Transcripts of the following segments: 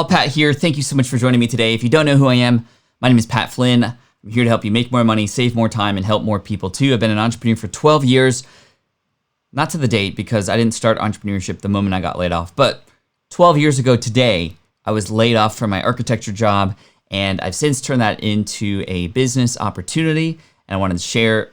Pat here. Thank you so much for joining me today. If you don't know who I am, my name is Pat Flynn. I'm here to help you make more money, save more time, and help more people too. I've been an entrepreneur for 12 years. Not to the date because I didn't start entrepreneurship the moment I got laid off, but 12 years ago today, I was laid off from my architecture job, and I've since turned that into a business opportunity, and I wanted to share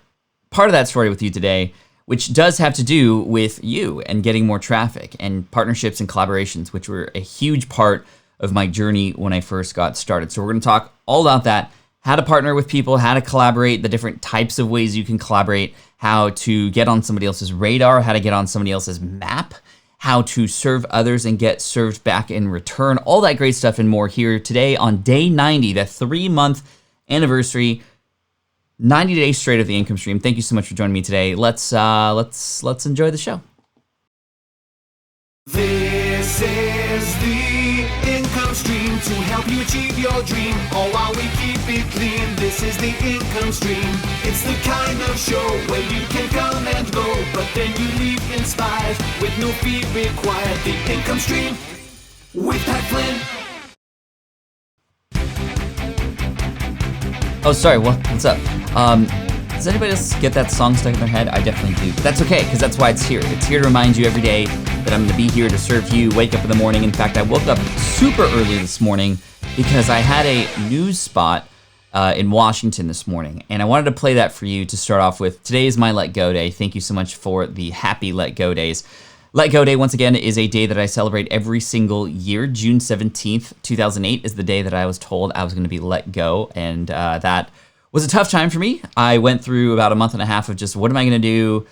part of that story with you today, which does have to do with you and getting more traffic and partnerships and collaborations, which were a huge part of my journey when I first got started. So we're going to talk all about that, how to partner with people, how to collaborate, the different types of ways you can collaborate, how to get on somebody else's radar, how to get on somebody else's map, how to serve others and get served back in return, all that great stuff and more here today on day 90, the 3-month anniversary, 90 days straight of the income stream. Thank you so much for joining me today. Let's enjoy the show. This is the income stream to help you achieve your dream, all while we keep it clean. This is the income stream. It's the kind of show where you can come and go, but then you leave inspired with no fee required. The income stream with Pat Flynn. Oh, sorry. What's up? Does anybody else get that song stuck in their head? I definitely do. But that's okay, because that's why it's here. It's here to remind you every day that I'm going to be here to serve you, wake up in the morning. In fact, I woke up super early this morning because I had a news spot in Washington this morning. And I wanted to play that for you to start off with. Today is my Let Go Day. Thank you so much for the happy Let Go Days. Let Go Day, once again, is a day that I celebrate every single year. June 17th, 2008 is the day that I was told I was going to be let go. And that was a tough time for me. I went through about a month and a half of just what am I going to do?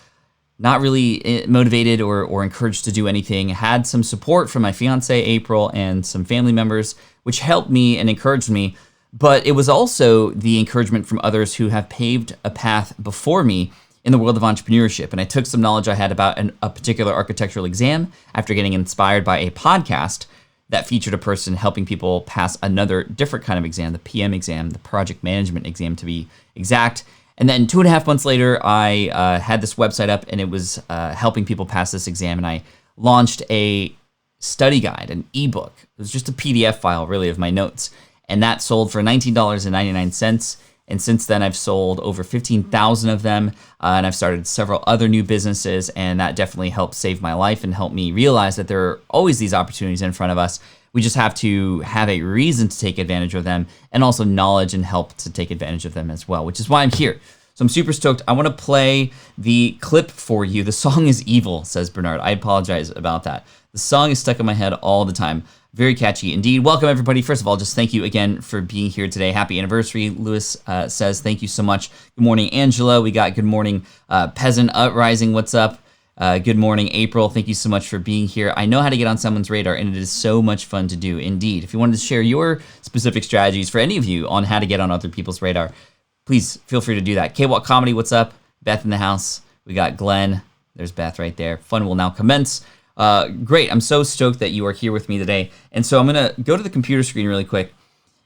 Not really motivated or encouraged to do anything. Had some support from my fiance, April, and some family members, which helped me and encouraged me. But it was also the encouragement from others who have paved a path before me in the world of entrepreneurship. And I took some knowledge I had about a particular architectural exam after getting inspired by a podcast that featured a person helping people pass another different kind of exam, the PM exam, the project management exam to be exact. And then 2.5 months later, I had this website up and it was helping people pass this exam. And I launched a study guide, an ebook. It was just a PDF file really of my notes. And that sold for $19.99. And since then, I've sold over 15,000 of them, and I've started several other new businesses, and that definitely helped save my life and helped me realize that there are always these opportunities in front of us. We just have to have a reason to take advantage of them, and also knowledge and help to take advantage of them as well, which is why I'm here. So I'm super stoked. I want to play the clip for you. The song is evil, says Bernard. I apologize about that. The song is stuck in my head all the time. Very catchy indeed. Welcome, everybody. First of all, just thank you again for being here today. Happy anniversary. Lewis says thank you so much. Good morning, Angela. We got good morning, Peasant Uprising. What's up? Good morning, April. Thank you so much for being here. I know how to get on someone's radar, and it is so much fun to do indeed. If you wanted to share your specific strategies for any of you on how to get on other people's radar, please feel free to do that. K-Walk Comedy, what's up? Beth in the house. We got Glenn. There's Beth right there. Fun will now commence. Great. I'm so stoked that you are here with me today. And so I'm going to go to the computer screen really quick,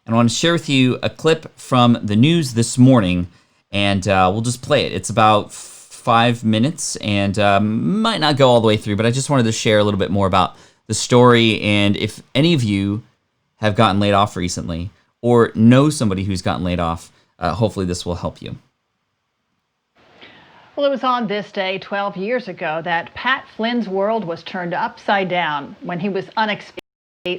and I want to share with you a clip from the news this morning, and we'll just play it. It's about 5 minutes and might not go all the way through, but I just wanted to share a little bit more about the story. And if any of you have gotten laid off recently or know somebody who's gotten laid off, hopefully this will help you. Well, it was on this day 12 years ago that Pat Flynn's world was turned upside down when he was unexpectedly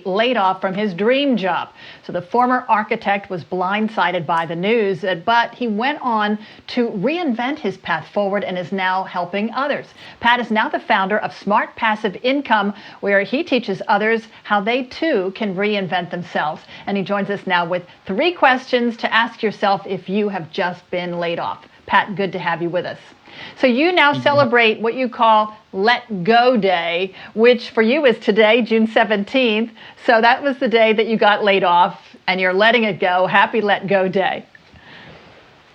laid off from his dream job. So the former architect was blindsided by the news, but he went on to reinvent his path forward and is now helping others. Pat is now the founder of Smart Passive Income, where he teaches others how they too can reinvent themselves. And he joins us now with 3 questions to ask yourself if you have just been laid off. Pat, good to have you with us. So you now celebrate what you call Let Go Day, which for you is today, June 17th. So that was the day that you got laid off and you're letting it go. Happy Let Go Day.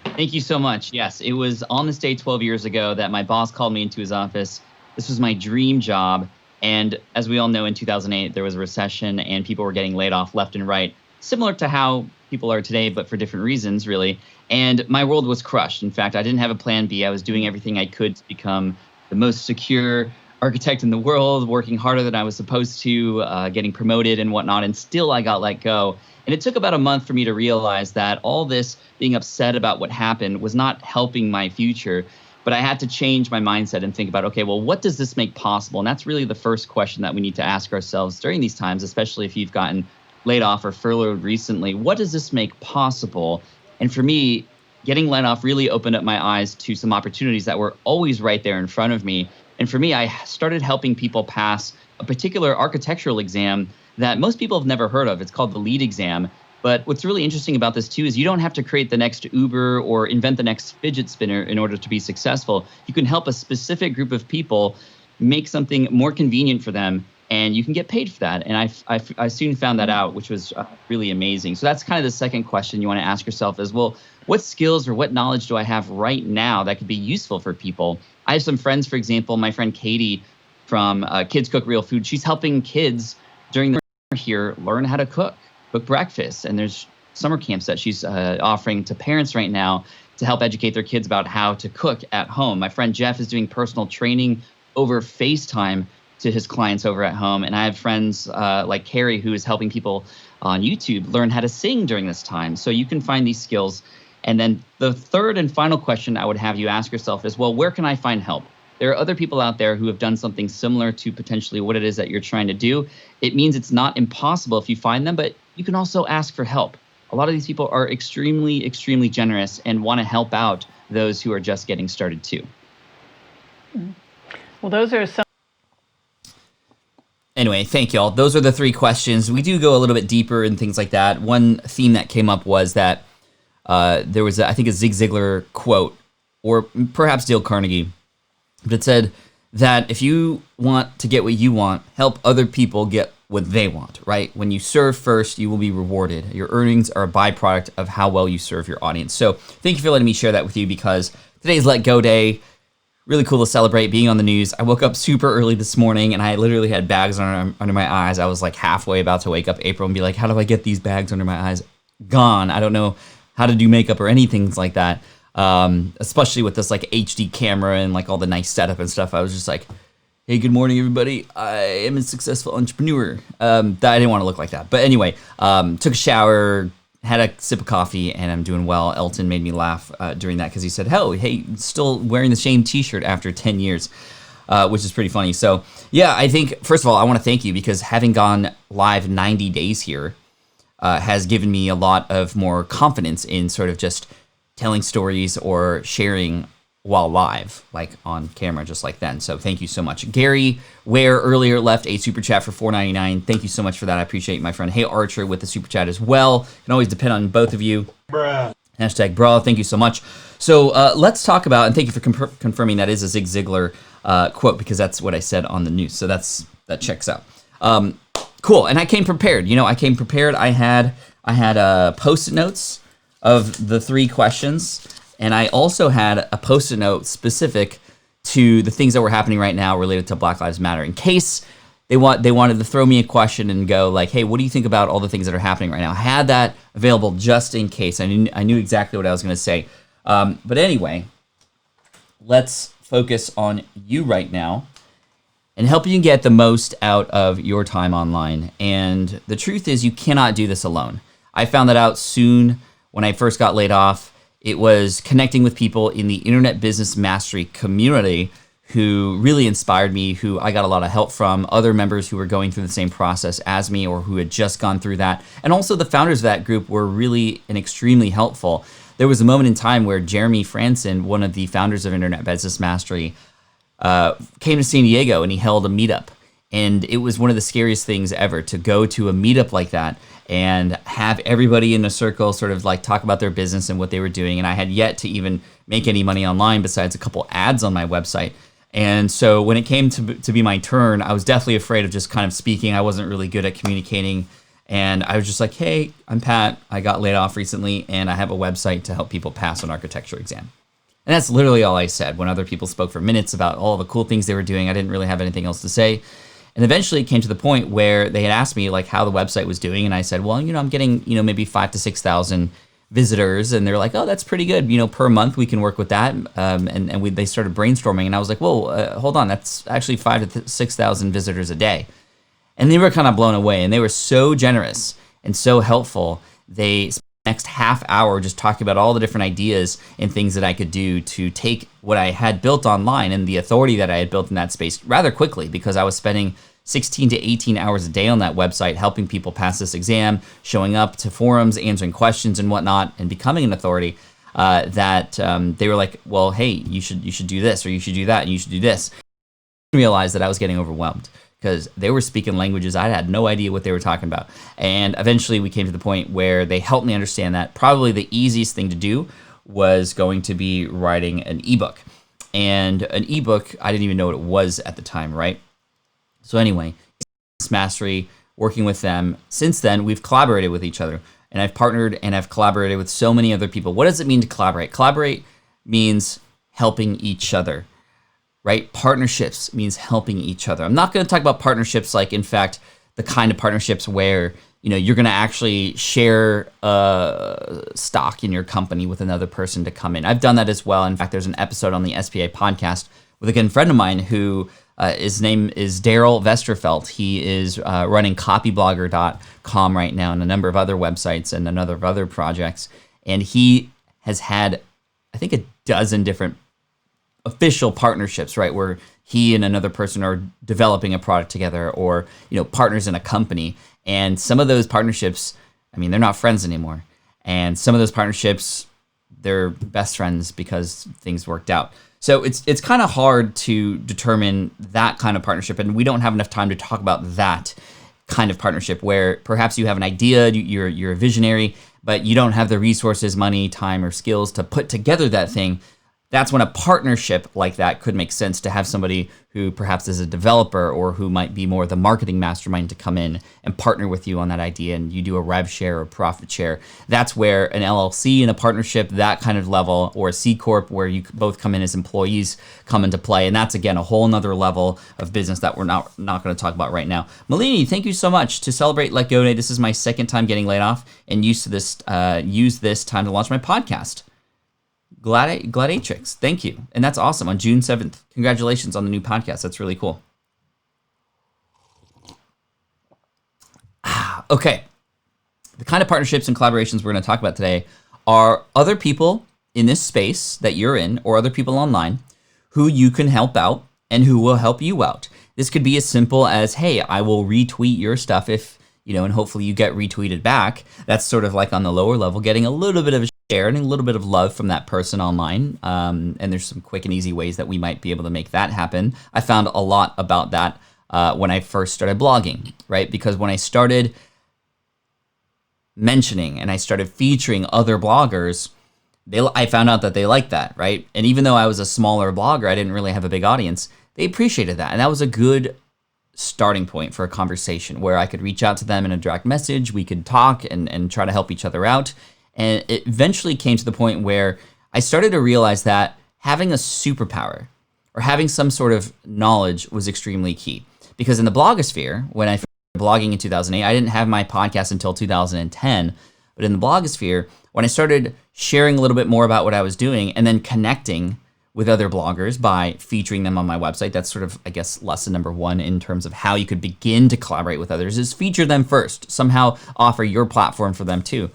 Thank you so much. Yes, it was on this day 12 years ago that my boss called me into his office. This was my dream job. And as we all know, in 2008, there was a recession and people were getting laid off left and right, similar to how people are today, but for different reasons, really. And my world was crushed. In fact, I didn't have a plan B. I was doing everything I could to become the most secure, architect in the world, working harder than I was supposed to, getting promoted and whatnot, and still I got let go. And it took about a month for me to realize that all this being upset about what happened was not helping my future. But I had to change my mindset and think about, okay, well, what does this make possible? And that's really the first question that we need to ask ourselves during these times, especially if you've gotten laid off or furloughed recently. What does this make possible? And for me, getting let off really opened up my eyes to some opportunities that were always right there in front of me. And for me, I started helping people pass a particular architectural exam that most people have never heard of. It's called the LEED exam. But what's really interesting about this too is you don't have to create the next Uber or invent the next fidget spinner in order to be successful. You can help a specific group of people make something more convenient for them, and you can get paid for that. And I soon found that out, which was really amazing. So that's kind of the second question you want to ask yourself is, well, what skills or what knowledge do I have right now that could be useful for people? I have some friends, for example, my friend Katie from Kids Cook Real Food. She's helping kids during the summer here learn how to cook breakfast. And there's summer camps that she's offering to parents right now to help educate their kids about how to cook at home. My friend Jeff is doing personal training over FaceTime to his clients over at home. And I have friends like Carrie, who is helping people on YouTube learn how to sing during this time. So you can find these skills. And then the third and final question I would have you ask yourself is, well, where can I find help? There are other people out there who have done something similar to potentially what it is that you're trying to do. It means it's not impossible if you find them, but you can also ask for help. A lot of these people are extremely, extremely generous and want to help out those who are just getting started too. Well, those are some. Anyway, thank y'all. Those are the three questions. We do go a little bit deeper and things like that. One theme that came up was that there was, I think, a Zig Ziglar quote, or perhaps Dale Carnegie, but it said that if you want to get what you want, help other people get what they want, right? When you serve first, you will be rewarded. Your earnings are a byproduct of how well you serve your audience. So thank you for letting me share that with you, because today's Let Go Day. Really cool to celebrate being on the news. I woke up super early this morning and I literally had bags under my eyes. I was like halfway about to wake up April and be like, how do I get these bags under my eyes gone? I don't know how to do makeup or anything like that. Especially with this like HD camera and like all the nice setup and stuff. I was just like, hey, good morning, everybody. I am a successful entrepreneur. I didn't want to look like that. But anyway, took a shower, had a sip of coffee, and I'm doing well. Elton made me laugh during that because he said, hey, still wearing the same t-shirt after 10 years, which is pretty funny. So yeah, I think, first of all, I want to thank you, because having gone live 90 days here has given me a lot of more confidence in sort of just telling stories or sharing while live, like on camera, just like then. So thank you so much. Gary Ware earlier left a super chat for $4.99. Thank you so much for that. I appreciate my friend Hey Archer with the super chat as well. Can always depend on both of you. Bruh. Hashtag brah. Thank you so much. So let's talk about, and thank you for confirming that is a Zig Ziglar quote, because that's what I said on the news. So that checks out. Cool. And I came prepared. I had Post-it notes of the three questions. And I also had a Post-it note specific to the things that were happening right now related to Black Lives Matter, in case they wanted to throw me a question and go like, hey, what do you think about all the things that are happening right now? I had that available just in case. I knew exactly what I was going to say. But anyway, let's focus on you right now and helping you get the most out of your time online. And the truth is, you cannot do this alone. I found that out soon when I first got laid off. It was connecting with people in the Internet Business Mastery community who really inspired me, who I got a lot of help from, other members who were going through the same process as me or who had just gone through that. And also the founders of that group were really and extremely helpful. There was a moment in time where Jeremy Franson, one of the founders of Internet Business Mastery, came to San Diego and he held a meetup. And it was one of the scariest things ever to go to a meetup like that and have everybody in a circle sort of like talk about their business and what they were doing. And I had yet to even make any money online besides a couple ads on my website. And so when it came to be my turn, I was definitely afraid of just kind of speaking. I wasn't really good at communicating. And I was just like, hey, I'm Pat. I got laid off recently and I have a website to help people pass an architecture exam. And that's literally all I said. When other people spoke for minutes about all the cool things they were doing, I didn't really have anything else to say. And eventually it came to the point where they had asked me like how the website was doing. And I said, well, I'm getting, maybe 5,000 to 6,000 visitors, and they're like, oh, that's pretty good. Per month we can work with that. They started brainstorming, and I was like, whoa, hold on, that's actually 5,000 to 6,000 visitors a day. And they were kind of blown away, and they were so generous and so helpful. They spent the next half hour just talking about all the different ideas and things that I could do to take what I had built online and the authority that I had built in that space rather quickly, because I was spending 16 to 18 hours a day on that website, helping people pass this exam, showing up to forums, answering questions and whatnot, and becoming an authority. They were like, well, hey, you should do this, or you should do that, and you should do this. I realized that I was getting overwhelmed because they were speaking languages I had no idea what they were talking about. And eventually we came to the point where they helped me understand that probably the easiest thing to do was going to be writing an ebook. And an ebook, I didn't even know what it was at the time, right? So anyway, Mastery, working with them. Since then, we've collaborated with each other, and I've partnered and I've collaborated with so many other people. What does it mean to collaborate? Collaborate means helping each other, right? Partnerships means helping each other. I'm not going to talk about partnerships like, in fact, the kind of partnerships where you're going to actually share stock in your company with another person to come in. I've done that as well. In fact, there's an episode on the SPA podcast with a good friend of mine who his name is Daryl Vesterfelt. He is running copyblogger.com right now and a number of other websites and a number of other projects. And he has had, I think, a dozen different official partnerships, right, where he and another person are developing a product together, or partners in a company. And some of those partnerships, they're not friends anymore. And some of those partnerships, they're best friends because things worked out. So it's kind of hard to determine that kind of partnership, and we don't have enough time to talk about that kind of partnership where perhaps you have an idea, you're a visionary, but you don't have the resources, money, time, or skills to put together that thing. That's when a partnership like that could make sense, to have somebody who perhaps is a developer or who might be more the marketing mastermind to come in and partner with you on that idea, and you do a rev share or profit share. That's where an LLC in a partnership, that kind of level, or a C Corp where you both come in as employees, come into play. And that's, again, a whole nother level of business that we're not going to talk about right now. Malini, thank you so much. To celebrate Let Go Day, this is my second time getting laid off, and use this time to launch my podcast. Gladatrix, thank you. And that's awesome. On June 7th. Congratulations on the new podcast. That's really cool. Okay. The kind of partnerships and collaborations we're going to talk about today are other people in this space that you're in, or other people online, who you can help out and who will help you out. This could be as simple as, hey, I will retweet your stuff if, and hopefully you get retweeted back. That's sort of like on the lower level, getting a little bit of a share and a little bit of love from that person online. And there's some quick and easy ways that we might be able to make that happen. I found a lot about that when I first started blogging, right? Because when I started mentioning and I started featuring other bloggers, I found out that they liked that, right? And even though I was a smaller blogger, I didn't really have a big audience, they appreciated that. And that was a good starting point for a conversation where I could reach out to them in a direct message. We could talk and try to help each other out. And it eventually came to the point where I started to realize that having a superpower or having some sort of knowledge was extremely key. Because in the blogosphere, when I started blogging in 2008, I didn't have my podcast until 2010. But in the blogosphere, when I started sharing a little bit more about what I was doing and then connecting with other bloggers by featuring them on my website, that's sort of, I guess, lesson number one in terms of how you could begin to collaborate with others, is feature them first, somehow offer your platform for them too.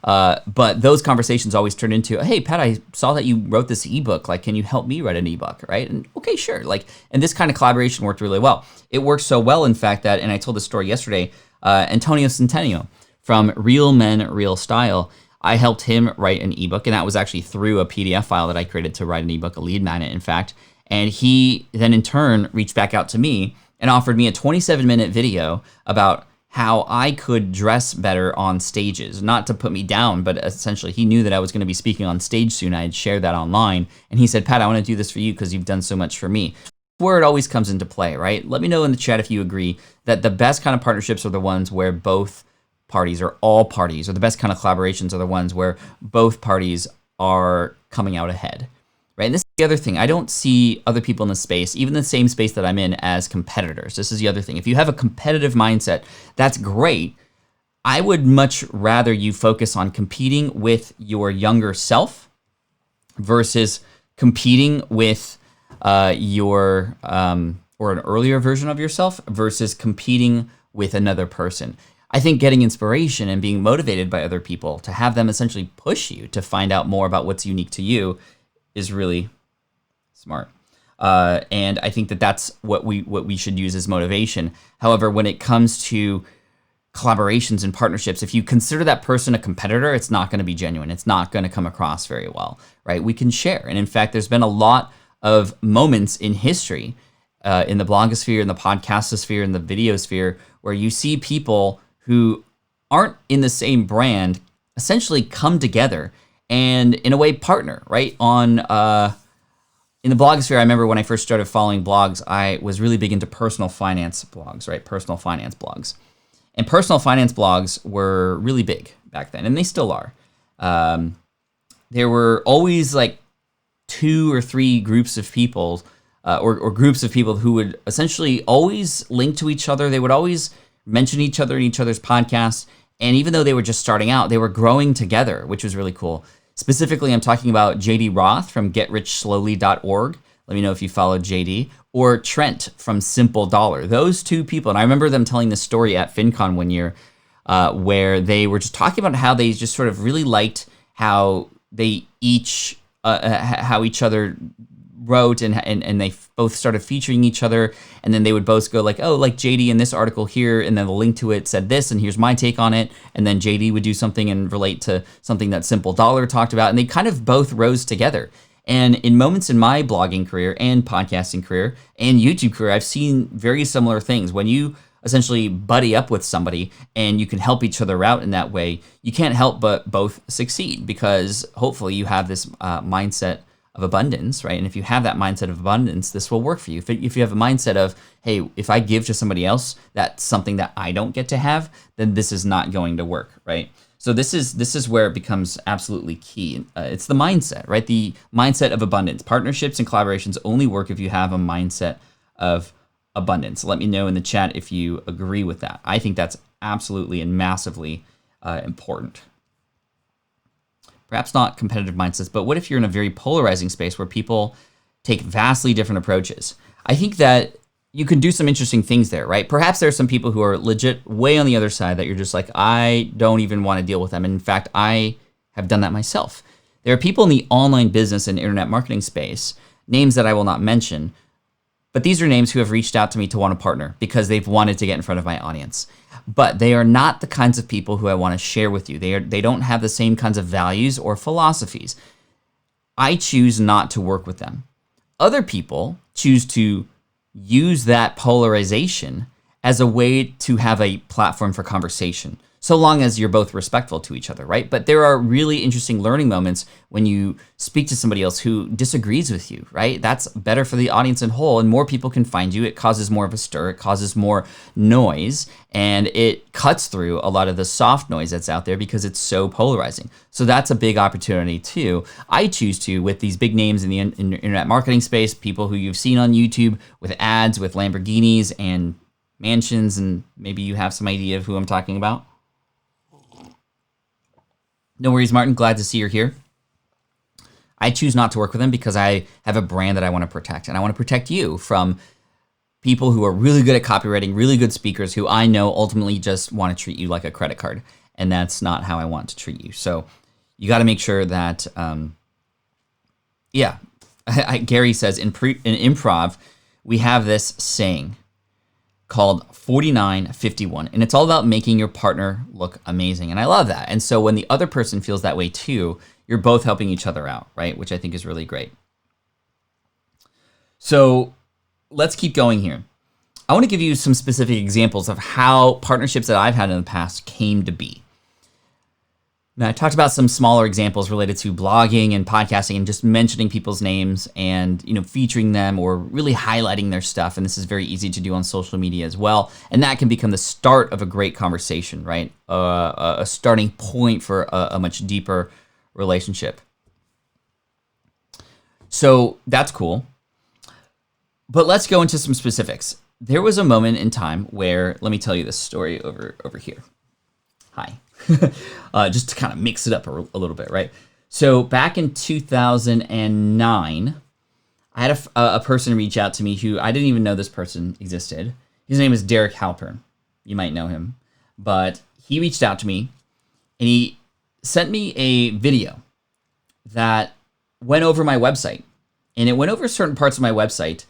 But those conversations always turn into, hey, Pat, I saw that you wrote this ebook. Like, can you help me write an ebook, right? And okay, sure. And this kind of collaboration worked really well. It worked so well, in fact, that, and I told the story yesterday, Antonio Centennial from Real Men, Real Style, I helped him write an ebook, and that was actually through a PDF file that I created to write an ebook, a lead magnet, in fact. And he then, in turn, reached back out to me and offered me a 27-minute video about how I could dress better on stages. Not to put me down, but essentially he knew that I was going to be speaking on stage soon. I had shared that online. And he said, Pat, I want to do this for you because you've done so much for me. Where it always comes into play, right? Let me know in the chat if you agree that the best kind of partnerships are the ones where both parties or all parties, or the best kind of collaborations are the ones where both parties are coming out ahead, right? And this is the other thing. I don't see other people in the space, even the same space that I'm in, as competitors. This is the other thing. If you have a competitive mindset, that's great. I would much rather you focus on competing with your younger self versus competing with your or an earlier version of yourself versus competing with another person. I think getting inspiration and being motivated by other people to have them essentially push you to find out more about what's unique to you is really smart. And I think that that's what we should use as motivation. However, when it comes to collaborations and partnerships, if you consider that person a competitor, it's not going to be genuine. It's not going to come across very well, right? We can share. And in fact, there's been a lot of moments in history, in the blogosphere, in the podcastosphere, in the videosphere, where you see people who aren't in the same brand essentially come together and in a way partner, right? In the blogosphere, I remember when I first started following blogs, I was really big into personal finance blogs, right? Personal finance blogs. And personal finance blogs were really big back then, and they still are. There were always like 2 or 3 groups of people, or groups of people who would essentially always link to each other. They would always mention each other in each other's podcasts. And even though they were just starting out, they were growing together, which was really cool. Specifically, I'm talking about JD Roth from GetRichSlowly.org. Let me know if you followed JD. Or Trent from Simple Dollar. Those 2 people, and I remember them telling this story at FinCon one year, where they were just talking about how they just sort of really liked how they each, how each other wrote, and they both started featuring each other, and then they would both go like, oh, like JD in this article here, and then the link to it said this, and here's my take on it, and then JD would do something and relate to something that Simple Dollar talked about, and they kind of both rose together. And in moments in my blogging career and podcasting career and YouTube career, I've seen very similar things. When you essentially buddy up with somebody and you can help each other out in that way, you can't help but both succeed, because hopefully you have this mindset of abundance, right? And if you have that mindset of abundance, this will work for you. If you have a mindset of, hey, if I give to somebody else, that's something that I don't get to have, then this is not going to work, right? So this is where it becomes absolutely key. It's the mindset, right? The mindset of abundance. Partnerships and collaborations only work if you have a mindset of abundance. Let me know in the chat if you agree with that. I think that's absolutely and massively important. Perhaps not competitive mindsets, but what if you're in a very polarizing space where people take vastly different approaches? I think that you can do some interesting things there, right? Perhaps there are some people who are legit way on the other side that you're just like, I don't even want to deal with them. And in fact, I have done that myself. There are people in the online business and internet marketing space, names that I will not mention, but these are names who have reached out to me to want to partner because they've wanted to get in front of my audience. But they are not the kinds of people who I want to share with you. They don't have the same kinds of values or philosophies. I choose not to work with them. Other people choose to use that polarization as a way to have a platform for conversation, so long as you're both respectful to each other, right? But there are really interesting learning moments when you speak to somebody else who disagrees with you, right? That's better for the audience in whole, and more people can find you. It causes more of a stir, it causes more noise, and it cuts through a lot of the soft noise that's out there because it's so polarizing. So that's a big opportunity too. I choose to, with these big names in the internet marketing space, people who you've seen on YouTube with ads with Lamborghinis and mansions, and maybe you have some idea of who I'm talking about. No worries, Martin. Glad to see you're here. I choose not to work with them because I have a brand that I want to protect. And I want to protect you from people who are really good at copywriting, really good speakers who I know ultimately just want to treat you like a credit card. And that's not how I want to treat you. So you got to make sure that, Gary says in improv, we have this saying called 49-51, and it's all about making your partner look amazing. And I love that. And so when the other person feels that way too, you're both helping each other out, right? Which I think is really great. So let's keep going here. I want to give you some specific examples of how partnerships that I've had in the past came to be. Now, I talked about some smaller examples related to blogging and podcasting and just mentioning people's names and, featuring them or really highlighting their stuff. And this is very easy to do on social media as well. And that can become the start of a great conversation, right? A starting point for a much deeper relationship. So that's cool. But let's go into some specifics. There was a moment in time where, let me tell you this story over here. Hi. Just to kind of mix it up a little bit, right? So back in 2009, I had a person reach out to me who I didn't even know this person existed. His name is Derek Halpern. You might know him. But he reached out to me, and he sent me a video that went over my website. And it went over certain parts of my website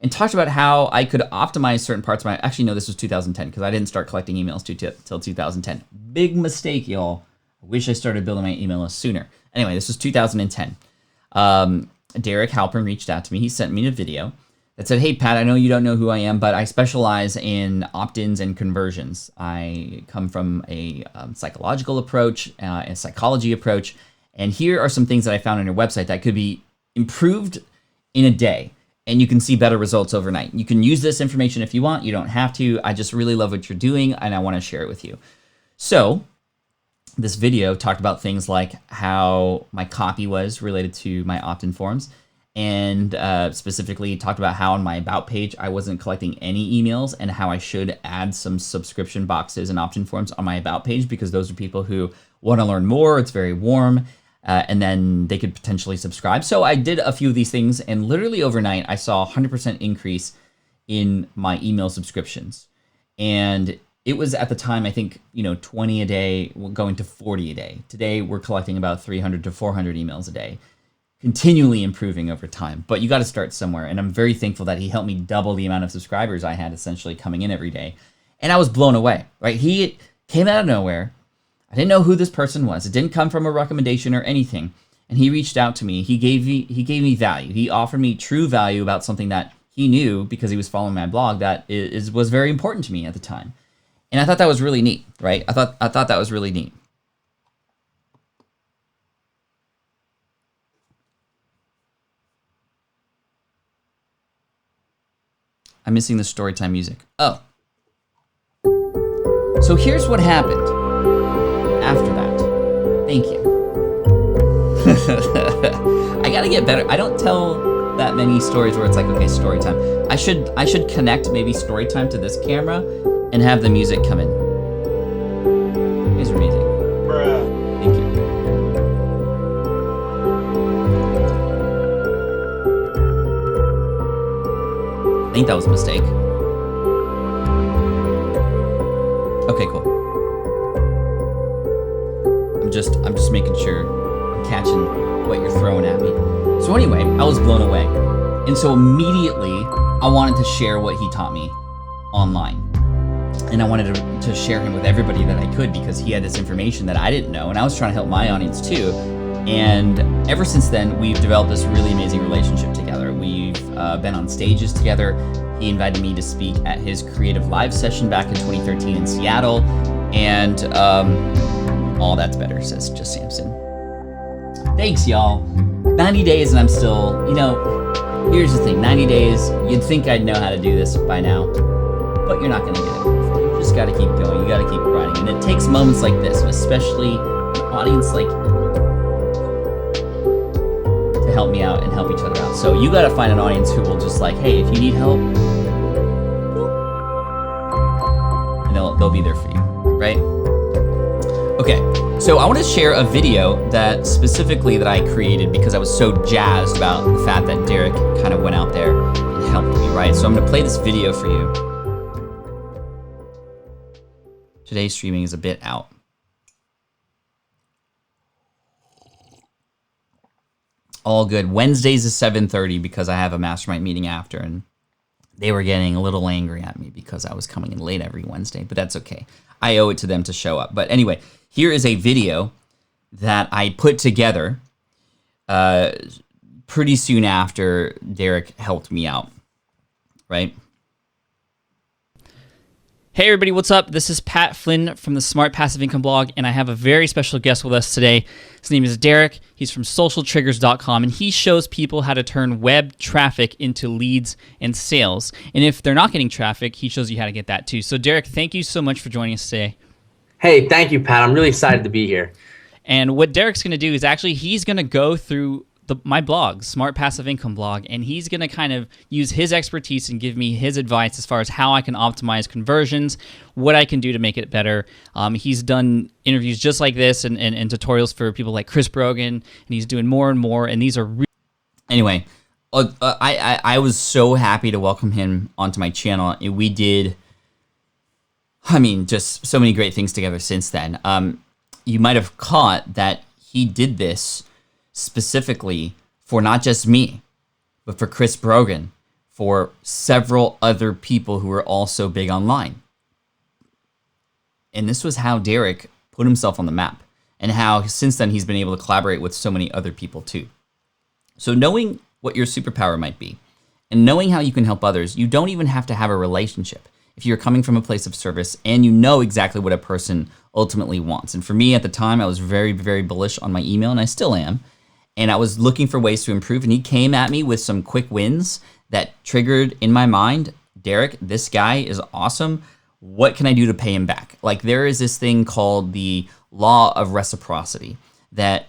and talked about how I could optimize certain parts of my... Actually, no, this was 2010 because I didn't start collecting emails till 2010. Big mistake, y'all. I wish I started building my email list sooner. Anyway, this was 2010. Derek Halpern reached out to me. He sent me a video that said, hey, Pat, I know you don't know who I am, but I specialize in opt-ins and conversions. I come from a psychological approach, a psychology approach, and here are some things that I found on your website that could be improved in a day, and you can see better results overnight. You can use this information if you want. You don't have to. I just really love what you're doing, and I want to share it with you. So this video talked about things like how my copy was related to my opt-in forms, and specifically talked about how on my About page I wasn't collecting any emails, and how I should add some subscription boxes and opt-in forms on my About page because those are people who want to learn more. It's very warm. And then they could potentially subscribe. So I did a few of these things, and literally overnight, I saw a 100% increase in my email subscriptions. And it was at the time, I think, 20 a day, going to 40 a day. Today, we're collecting about 300 to 400 emails a day, continually improving over time. But you got to start somewhere. And I'm very thankful that he helped me double the amount of subscribers I had essentially coming in every day. And I was blown away, right? He came out of nowhere. I didn't know who this person was. It didn't come from a recommendation or anything. And he reached out to me. He gave me value. He offered me true value about something that he knew because he was following my blog that was very important to me at the time. And I thought that was really neat, right? I thought that was really neat. I'm missing the storytime music. Oh. So here's what happened after that. Thank you. I gotta get better. I don't tell that many stories where it's like, okay, story time. I should connect maybe story time to this camera and have the music come in. You guys are amazing. Bruh. Thank you. I think that was a mistake. Okay, cool. I'm just making sure I'm catching what you're throwing at me. So anyway, I was blown away. And so immediately I wanted to share what he taught me online. And I wanted to share him with everybody that I could because he had this information that I didn't know, and I was trying to help my audience too. And ever since then, we've developed this really amazing relationship together. We've been on stages together. He invited me to speak at his creative live session back in 2013 in Seattle. And all that's better, says Just Samson. Thanks, y'all. 90 days and I'm still, here's the thing. 90 days, you'd think I'd know how to do this by now, but you're not going to get it. You just got to keep going. You got to keep grinding. And it takes moments like this, especially an audience like to help me out and help each other out. So you got to find an audience who will just like, hey, if you need help, and they'll be there for you, right? Okay, so I want to share a video that I created because I was so jazzed about the fact that Derek kind of went out there and helped me, right? So I'm going to play this video for you. Today's streaming is a bit out. All good. Wednesdays is 7:30 because I have a mastermind meeting after, and they were getting a little angry at me because I was coming in late every Wednesday, but that's okay. I owe it to them to show up. But anyway, here is a video that I put together pretty soon after Derek helped me out, right? Hey everybody, what's up? This is Pat Flynn from the Smart Passive Income blog, and I have a very special guest with us today. His name is Derek. He's from socialtriggers.com, and he shows people how to turn web traffic into leads and sales. And if they're not getting traffic, he shows you how to get that too. So Derek, thank you so much for joining us today. Hey, thank you, Pat. I'm really excited to be here. And what Derek's going to do is actually he's going to go through my blog, Smart Passive Income blog, and he's going to kind of use his expertise and give me his advice as far as how I can optimize conversions, what I can do to make it better. He's done interviews just like this and tutorials for people like Chris Brogan, and he's doing more and more, and these are Anyway, I was so happy to welcome him onto my channel. We did, just so many great things together since then. You might have caught that he did this specifically for not just me, but for Chris Brogan, for several other people who are also big online. And this was how Derek put himself on the map, and how since then he's been able to collaborate with so many other people too. So knowing what your superpower might be and knowing how you can help others, you don't even have to have a relationship. If you're coming from a place of service and you know exactly what a person ultimately wants. And for me at the time, I was very, very bullish on my email, and I still am. And I was looking for ways to improve, and he came at me with some quick wins that triggered in my mind, Derek, this guy is awesome. What can I do to pay him back? Like, there is this thing called the law of reciprocity that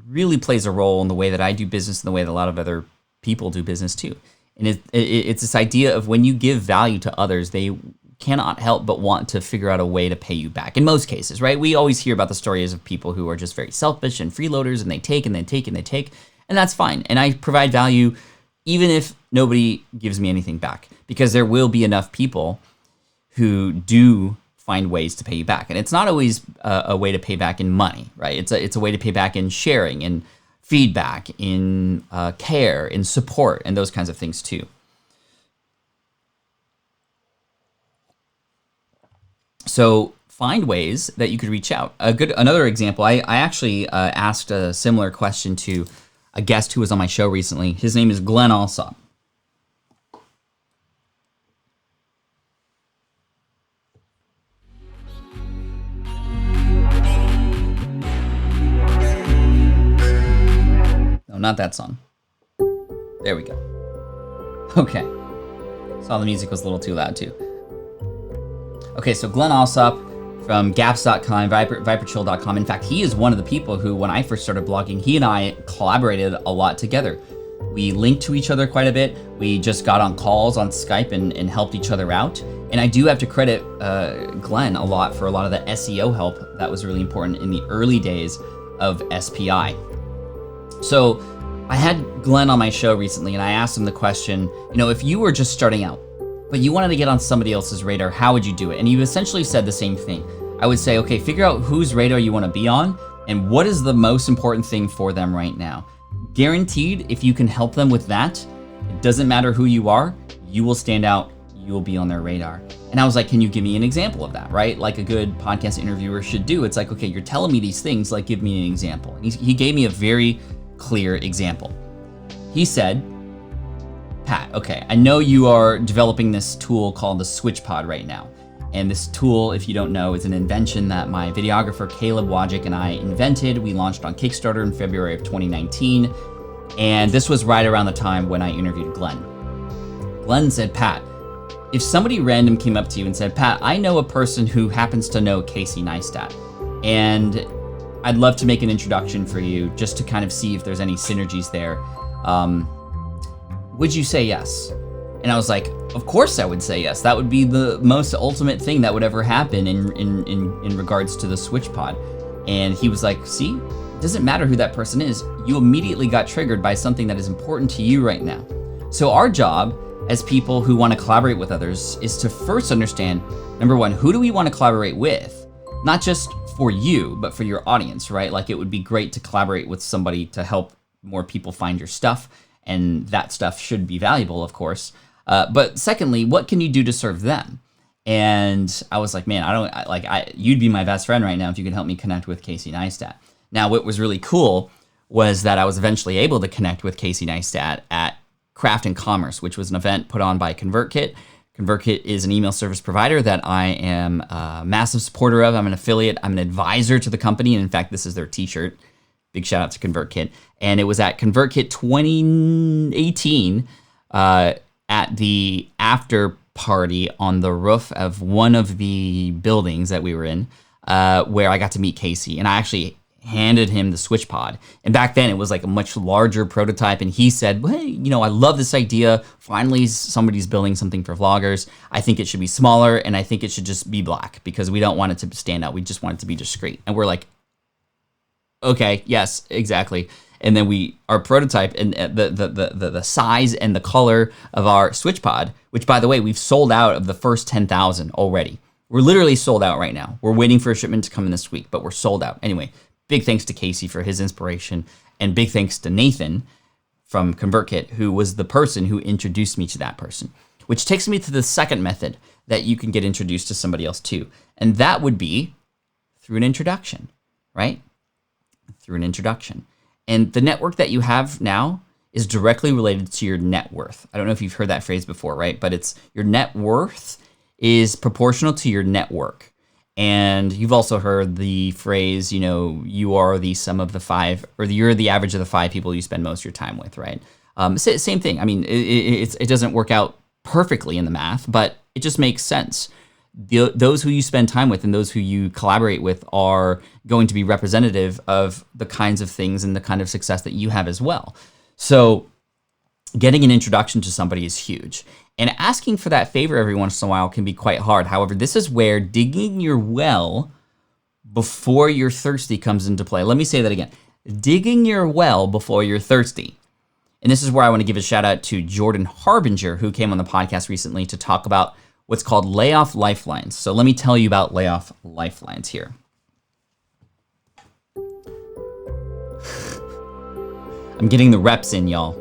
really plays a role in the way that I do business and the way that a lot of other people do business too. And it's this idea of when you give value to others, they cannot help but want to figure out a way to pay you back. In most cases, right? We always hear about the stories of people who are just very selfish and freeloaders, and they take and they take and they take, and that's fine. And I provide value even if nobody gives me anything back, because there will be enough people who do find ways to pay you back. And it's not always a way to pay back in money, right? It's a way to pay back in sharing, in feedback, in care, in support, and those kinds of things too. So find ways that you could reach out. Another example, I actually asked a similar question to a guest who was on my show recently. His name is Glenn Allsop. No, not that song. There we go. Okay. Saw the music was a little too loud too. Okay, so Glenn Allsop from gaps.com, viperchill.com. In fact, he is one of the people who, when I first started blogging, he and I collaborated a lot together. We linked to each other quite a bit. We just got on calls on Skype and helped each other out. And I do have to credit Glenn a lot for a lot of the SEO help that was really important in the early days of SPI. So I had Glenn on my show recently, and I asked him the question, if you were just starting out, but you wanted to get on somebody else's radar, how would you do it? And he essentially said the same thing. I would say, okay, figure out whose radar you want to be on and what is the most important thing for them right now. Guaranteed, if you can help them with that, it doesn't matter who you are, you will stand out, you will be on their radar. And I was like, can you give me an example of that, right? Like a good podcast interviewer should do. It's like, okay, you're telling me these things, like give me an example. And he gave me a very clear example. He said, Pat, okay, I know you are developing this tool called the Switch Pod right now. And this tool, if you don't know, is an invention that my videographer Caleb Wojcik and I invented. We launched on Kickstarter in February of 2019. And this was right around the time when I interviewed Glenn. Glenn said, Pat, if somebody random came up to you and said, Pat, I know a person who happens to know Casey Neistat, and I'd love to make an introduction for you just to kind of see if there's any synergies there. Would you say yes? And I was like, of course I would say yes. That would be the most ultimate thing that would ever happen in regards to the Switch Pod. And he was like, see, it doesn't matter who that person is. You immediately got triggered by something that is important to you right now. So our job as people who want to collaborate with others is to first understand, number one, who do we want to collaborate with? Not just for you, but for your audience, right? Like it would be great to collaborate with somebody to help more people find your stuff. And that stuff should be valuable, of course. But secondly, what can you do to serve them? And I was like, man, you'd be my best friend right now if you could help me connect with Casey Neistat. Now, what was really cool was that I was eventually able to connect with Casey Neistat at Craft and Commerce, which was an event put on by ConvertKit. ConvertKit is an email service provider that I am a massive supporter of. I'm an affiliate. I'm an advisor to the company. And in fact, this is their t-shirt. Big shout out to ConvertKit. And it was at ConvertKit 2018 at the after party on the roof of one of the buildings that we were in, where I got to meet Casey. And I actually handed him the switch pod. And back then it was like a much larger prototype. And he said, well, hey, I love this idea. Finally, somebody's building something for vloggers. I think it should be smaller, and I think it should just be black because we don't want it to stand out. We just want it to be discreet. And we're like, okay, yes, exactly. And then our prototype and the size and the color of our switch pod, which by the way, we've sold out of the first 10,000 already. We're literally sold out right now. We're waiting for a shipment to come in this week, but we're sold out. Anyway, big thanks to Casey for his inspiration, and big thanks to Nathan from ConvertKit, who was the person who introduced me to that person, which takes me to the second method that you can get introduced to somebody else too. And that would be through an introduction, right? Through an introduction. And the network that you have now is directly related to your net worth. I don't know if you've heard that phrase before, right? But it's your net worth is proportional to your network. And you've also heard the phrase, you are the sum of the five, or you're the average of the five people you spend most of your time with, right? Same thing. I mean, it doesn't work out perfectly in the math, but it just makes sense. Those who you spend time with and those who you collaborate with are going to be representative of the kinds of things and the kind of success that you have as well. So getting an introduction to somebody is huge. And asking for that favor every once in a while can be quite hard. However, this is where digging your well before you're thirsty comes into play. Let me say that again. Digging your well before you're thirsty. And this is where I want to give a shout out to Jordan Harbinger, who came on the podcast recently to talk about what's called layoff lifelines. So let me tell you about layoff lifelines here. I'm getting the reps in, y'all.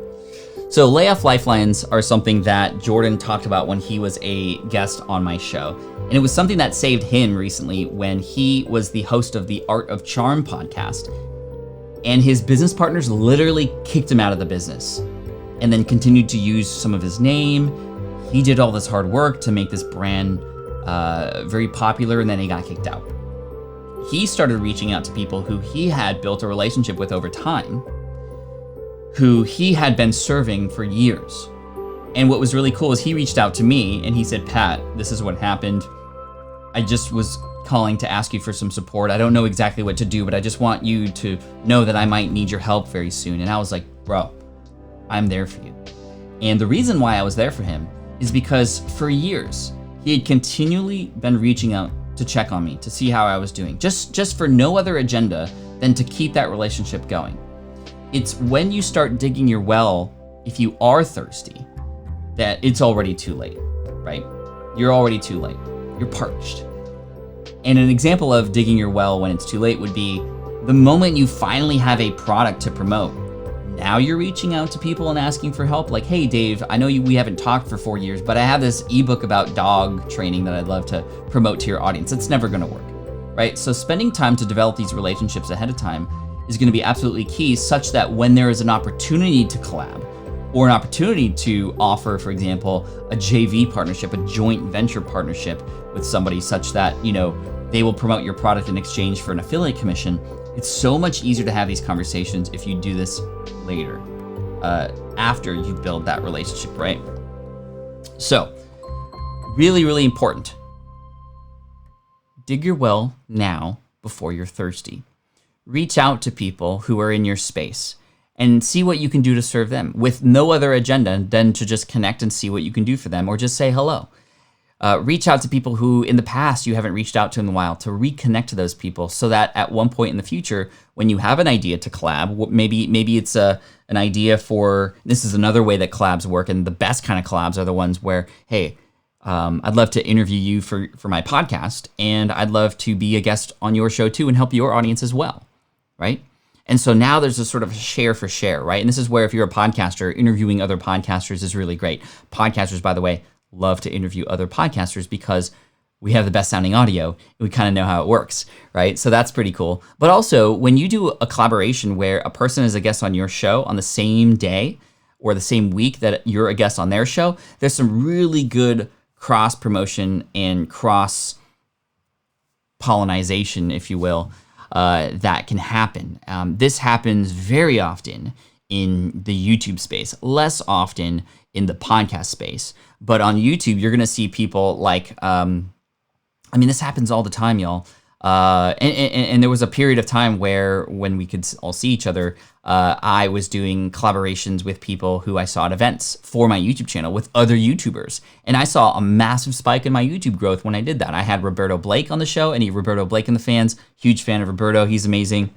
So layoff lifelines are something that Jordan talked about when he was a guest on my show. And it was something that saved him recently when he was the host of the Art of Charm podcast. And his business partners literally kicked him out of the business and then continued to use some of his name. He did all this hard work to make this brand very popular, and then he got kicked out. He started reaching out to people who he had built a relationship with over time, who he had been serving for years. And what was really cool is he reached out to me and he said, Pat, this is what happened. I just was calling to ask you for some support. I don't know exactly what to do, but I just want you to know that I might need your help very soon. And I was like, bro, I'm there for you. And the reason why I was there for him is because for years, he had continually been reaching out to check on me, to see how I was doing, just for no other agenda than to keep that relationship going. It's when you start digging your well, if you are thirsty, that it's already too late, right? You're already too late. You're parched. And an example of digging your well when it's too late would be the moment you finally have a product to promote. Now you're reaching out to people and asking for help. Like, hey, Dave, I know we haven't talked for 4 years, but I have this ebook about dog training that I'd love to promote to your audience. It's never going to work, right? So spending time to develop these relationships ahead of time is going to be absolutely key, such that when there is an opportunity to collab or an opportunity to offer, for example, a JV partnership, a joint venture partnership with somebody such that, they will promote your product in exchange for an affiliate commission, it's so much easier to have these conversations if you do this later, after you build that relationship, right? So, really, really important. Dig your well now before you're thirsty. Reach out to people who are in your space and see what you can do to serve them with no other agenda than to just connect and see what you can do for them, or just say hello. Reach out to people who in the past you haven't reached out to in a while, to reconnect to those people so that at one point in the future, when you have an idea to collab, maybe it's an idea for, this is another way that collabs work, and the best kind of collabs are the ones where, hey, I'd love to interview you for my podcast, and I'd love to be a guest on your show too and help your audience as well, right? And so now there's a sort of share for share, right? And this is where if you're a podcaster, interviewing other podcasters is really great. Podcasters, by the way, love to interview other podcasters because we have the best sounding audio and we kind of know how it works, right? So that's pretty cool. But also when you do a collaboration where a person is a guest on your show on the same day or the same week that you're a guest on their show, there's some really good cross promotion and cross pollination, if you will, that can happen. This happens very often in the YouTube space, less often in the podcast space. But on YouTube, you're going to see people like, this happens all the time, y'all. And there was a period of time where when we could all see each other, I was doing collaborations with people who I saw at events for my YouTube channel with other YouTubers. And I saw a massive spike in my YouTube growth when I did that. I had Roberto Blake on the show. Any Roberto Blake in the fans? Huge fan of Roberto. He's amazing.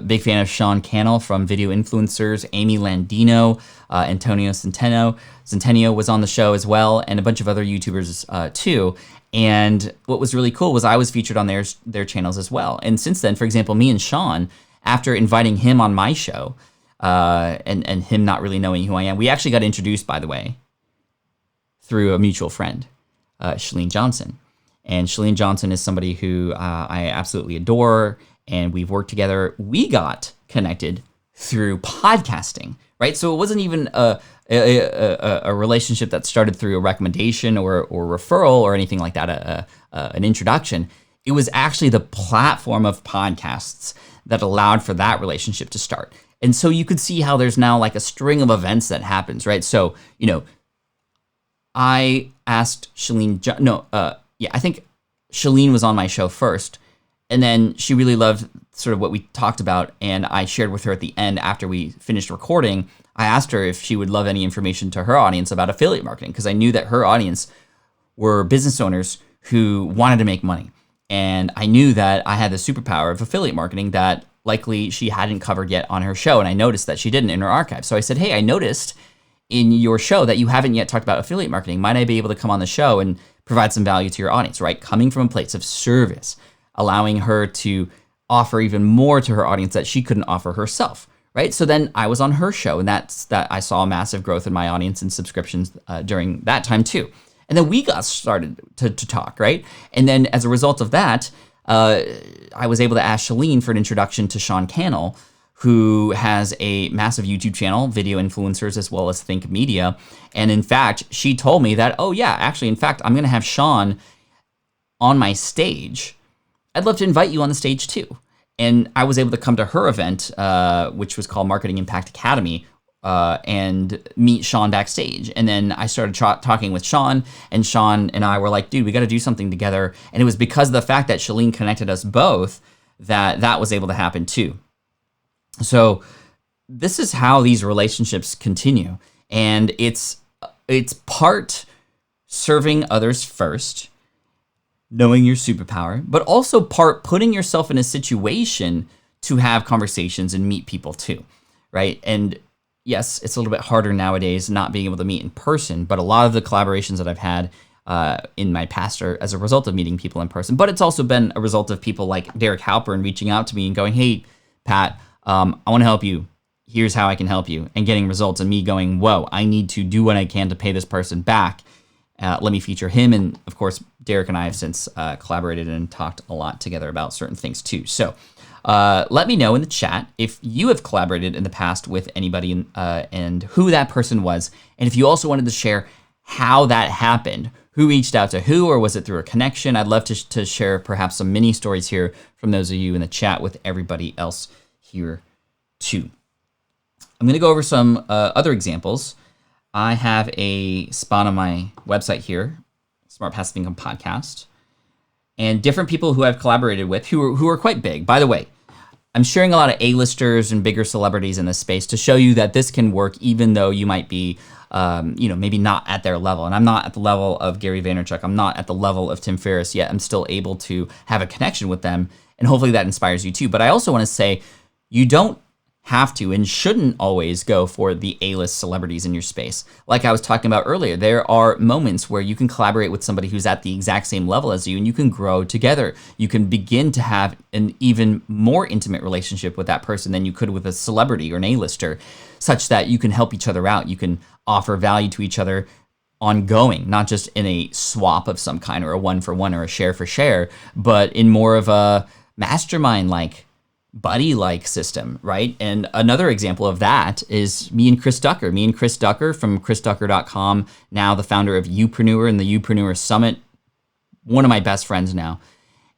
Big fan of Sean Cannell from Video Influencers, Amy Landino, Antonio Centennial was on the show as well, and a bunch of other YouTubers too. And what was really cool was I was featured on their channels as well. And since then, for example, me and Sean, after inviting him on my show, and him not really knowing who I am, we actually got introduced, by the way, through a mutual friend, Shalene Johnson. And Shalene Johnson is somebody who I absolutely adore, and we've worked together. We got connected through podcasting, right? So it wasn't even a relationship that started through a recommendation or referral or anything like that, an introduction. It was actually the platform of podcasts that allowed for that relationship to start. And so you could see how there's now like a string of events that happens, right? So, I asked Shalene, I think Shalene was on my show first, and then she really loved sort of what we talked about, and I shared with her at the end after we finished recording. I asked her if she would love any information to her audience about affiliate marketing, because I knew that her audience were business owners who wanted to make money. And I knew that I had the superpower of affiliate marketing that likely she hadn't covered yet on her show, and I noticed that she didn't in her archive. So I said, hey, I noticed in your show that you haven't yet talked about affiliate marketing. Might I be able to come on the show and provide some value to your audience, right? Coming from a place of service, allowing her to offer even more to her audience that she couldn't offer herself, right? So then I was on her show, and that I saw a massive growth in my audience and subscriptions during that time too. And then we got started to talk, right? And then as a result of that, I was able to ask Shalene for an introduction to Sean Cannell, who has a massive YouTube channel, Video Influencers, as well as Think Media. And in fact, she told me that, I'm going to have Sean on my stage. I'd love to invite you on the stage too. And I was able to come to her event, which was called Marketing Impact Academy, and meet Sean backstage. And then I started talking with Sean and I were like, dude, we got to do something together. And it was because of the fact that Shalene connected us both that was able to happen too. So this is how these relationships continue. And it's part serving others first, knowing your superpower, but also part putting yourself in a situation to have conversations and meet people too, right? And yes, it's a little bit harder nowadays not being able to meet in person, but a lot of the collaborations that I've had in my past are as a result of meeting people in person. But it's also been a result of people like Derek Halpern reaching out to me and going, hey, Pat, I want to help you. Here's how I can help you, and getting results, and me going, whoa, I need to do what I can to pay this person back. Let me feature him. And of course, Derek and I have since collaborated and talked a lot together about certain things too. So let me know in the chat if you have collaborated in the past with anybody and who that person was. And if you also wanted to share how that happened, who reached out to who, or was it through a connection? I'd love to share perhaps some mini stories here from those of you in the chat with everybody else here too. I'm going to go over some other examples. I have a spot on my website here, Smart Passive Income Podcast, and different people who I've collaborated with who are quite big. By the way, I'm sharing a lot of A-listers and bigger celebrities in this space to show you that this can work even though you might be, maybe not at their level. And I'm not at the level of Gary Vaynerchuk. I'm not at the level of Tim Ferriss yet. I'm still able to have a connection with them, and hopefully that inspires you too. But I also want to say, you don't have to and shouldn't always go for the A-list celebrities in your space. Like I was talking about earlier, there are moments where you can collaborate with somebody who's at the exact same level as you, and you can grow together. You can begin to have an even more intimate relationship with that person than you could with a celebrity or an A-lister, such that you can help each other out. You can offer value to each other ongoing, not just in a swap of some kind or a one-for-one or a share-for-share, but in more of a mastermind-like, buddy-like system, right? And another example of that is me and Chris Ducker. Me and Chris Ducker from chrisducker.com, now the founder of Youpreneur and the Youpreneur Summit, one of my best friends now.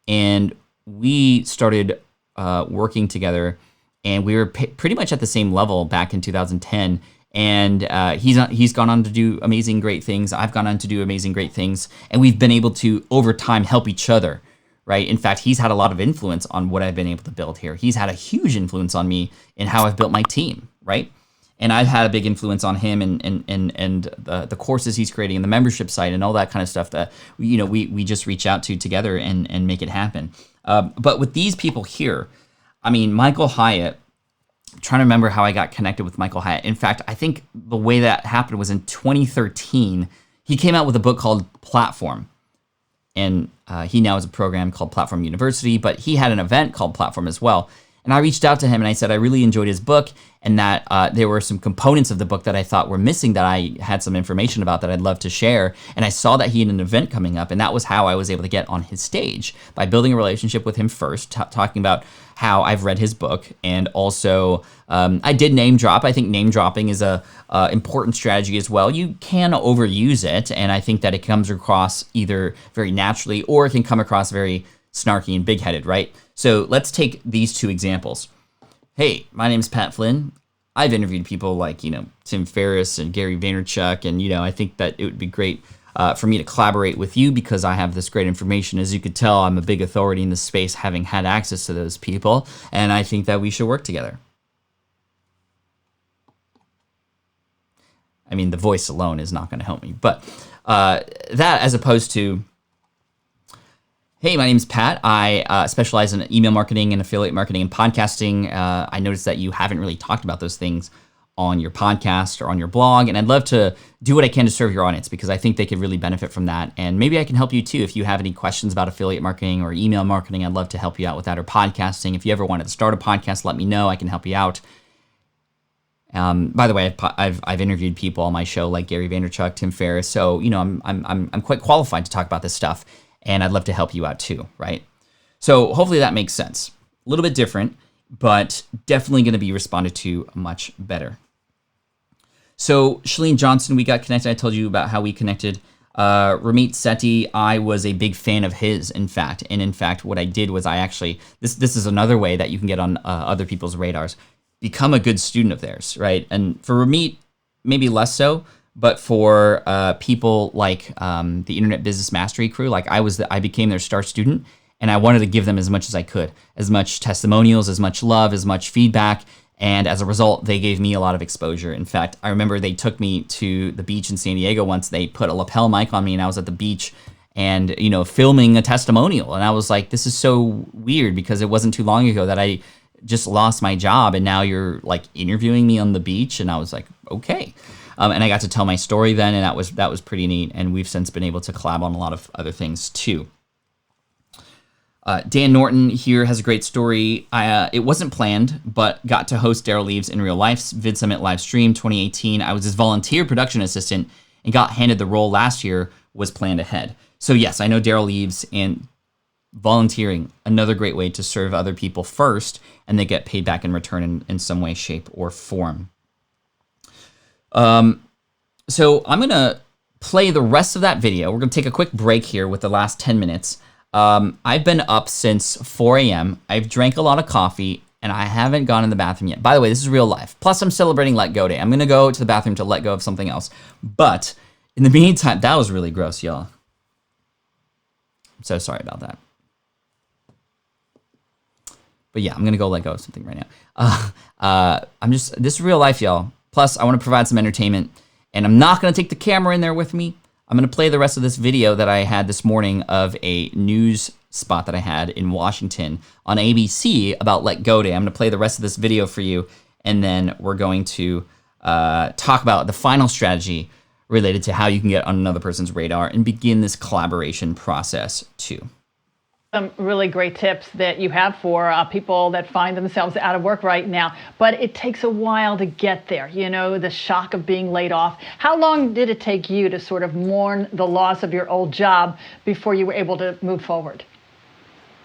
And we started working together, and we were pretty much at the same level back in 2010. And he's gone on to do amazing, great things. I've gone on to do amazing, great things. And we've been able to, over time, help each other, right? In fact, he's had a lot of influence on what I've been able to build here. He's had a huge influence on me in how I've built my team, right? And I've had a big influence on him and the courses he's creating and the membership site and all that kind of stuff that we just reach out to together and make it happen. But with these people here, I mean, Michael Hyatt, I'm trying to remember how I got connected with Michael Hyatt. In fact, I think the way that happened was in 2013. He came out with a book called Platform. And he now has a program called Platform University, but he had an event called Platform as well. And I reached out to him and I said I really enjoyed his book and that there were some components of the book that I thought were missing that I had some information about that I'd love to share. And I saw that he had an event coming up, and that was how I was able to get on his stage, by building a relationship with him first, talking about how I've read his book, and also I did name drop. I think name dropping is a important strategy as well. You can overuse it, and I think that it comes across either very naturally or it can come across very snarky and big-headed, right? So let's take these two examples. Hey, my name is Pat Flynn. I've interviewed people like, Tim Ferriss and Gary Vaynerchuk, and, I think that it would be great for me to collaborate with you because I have this great information. As you could tell, I'm a big authority in this space, having had access to those people, and I think that we should work together. I mean, the voice alone is not going to help me, but that as opposed to, hey, my name's Pat. I specialize in email marketing and affiliate marketing and podcasting. I noticed that you haven't really talked about those things on your podcast or on your blog, and I'd love to do what I can to serve your audience because I think they could really benefit from that. And maybe I can help you too. If you have any questions about affiliate marketing or email marketing, I'd love to help you out with that, or podcasting. If you ever wanted to start a podcast, let me know. I can help you out. By the way, I've interviewed people on my show like Gary Vaynerchuk, Tim Ferriss, so I'm quite qualified to talk about this stuff. And I'd love to help you out too, right? So hopefully that makes sense. A little bit different, but definitely going to be responded to much better. So Shalene Johnson, we got connected. I told you about how we connected. Ramit Sethi, I was a big fan of his, in fact. And in fact, what I did was this is another way that you can get on other people's radars. Become a good student of theirs, right? And for Ramit, maybe less so. But for people like the Internet Business Mastery crew, like I became their star student, and I wanted to give them as much as I could, as much testimonials, as much love, as much feedback, and as a result, they gave me a lot of exposure. In fact, I remember they took me to the beach in San Diego once. They put a lapel mic on me, and I was at the beach and filming a testimonial, and I was like, this is so weird because it wasn't too long ago that I just lost my job, and now you're like interviewing me on the beach, and I was like, okay. And I got to tell my story then, and that was pretty neat. And we've since been able to collab on a lot of other things too. Dan Norton here has a great story. It wasn't planned, but got to host Daryl Leaves in real life Vid Summit live stream 2018. I was his volunteer production assistant and got handed the role last year. Was planned ahead. So yes, I know Daryl Leaves, and volunteering, another great way to serve other people first, and they get paid back in return in some way, shape, or form. So I'm going to play the rest of that video. We're going to take a quick break here with the last 10 minutes. I've been up since 4 a.m. I've drank a lot of coffee, and I haven't gone in the bathroom yet. By the way, this is real life. Plus, I'm celebrating Let Go Day. I'm going to go to the bathroom to let go of something else. But in the meantime, that was really gross, y'all. I'm so sorry about that. But yeah, I'm going to go let go of something right now. This is real life, y'all. Plus, I want to provide some entertainment, and I'm not going to take the camera in there with me. I'm going to play the rest of this video that I had this morning of a news spot that I had in Washington on ABC about Let Go Day. I'm going to play the rest of this video for you, and then we're going to talk about the final strategy related to how you can get on another person's radar and begin this collaboration process too. Some really great tips that you have for people that find themselves out of work right now, but it takes a while to get there. The shock of being laid off. How long did it take you to sort of mourn the loss of your old job before you were able to move forward?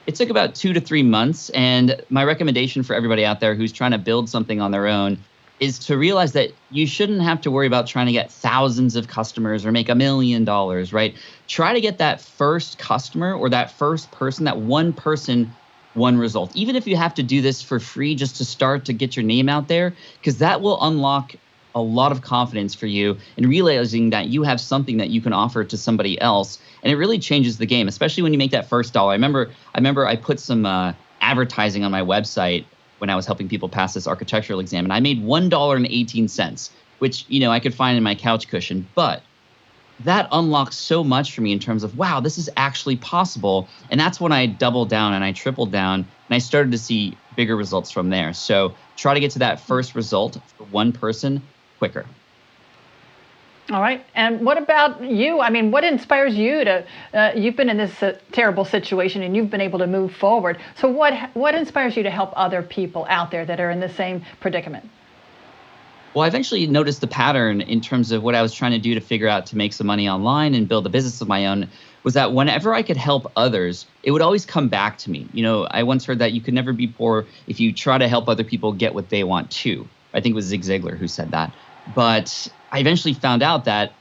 It took about 2 to 3 months, and my recommendation for everybody out there who's trying to build something on their own is to realize that you shouldn't have to worry about trying to get thousands of customers or make $1 million, right? Try to get that first customer or that first person, that one person, one result. Even if you have to do this for free just to start to get your name out there, because that will unlock a lot of confidence for you in realizing that you have something that you can offer to somebody else. And it really changes the game, especially when you make that first dollar. I remember I put some advertising on my website when I was helping people pass this architectural exam, and I made $1.18, which, I could find in my couch cushion. But that unlocked so much for me in terms of, wow, this is actually possible. And that's when I doubled down and I tripled down, and I started to see bigger results from there. So try to get to that first result for one person quicker. All right. And what about you? I mean, what inspires you to, you've been in this terrible situation and you've been able to move forward. So what inspires you to help other people out there that are in the same predicament? Well, I eventually noticed the pattern in terms of what I was trying to do to figure out to make some money online and build a business of my own, was that whenever I could help others, it would always come back to me. I once heard that you could never be poor if you try to help other people get what they want too. I think it was Zig Ziglar who said that. But I eventually found out that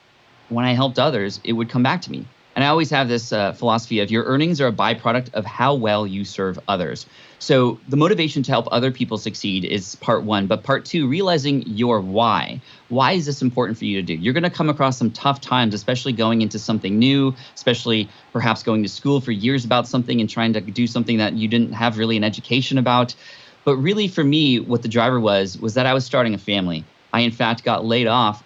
when I helped others, it would come back to me. And I always have this philosophy of your earnings are a byproduct of how well you serve others. So the motivation to help other people succeed is part one. But part two, realizing your why. Why is this important for you to do? You're going to come across some tough times, especially going into something new, especially perhaps going to school for years about something and trying to do something that you didn't have really an education about. But really for me, what the driver was that I was starting a family. I, in fact, got laid off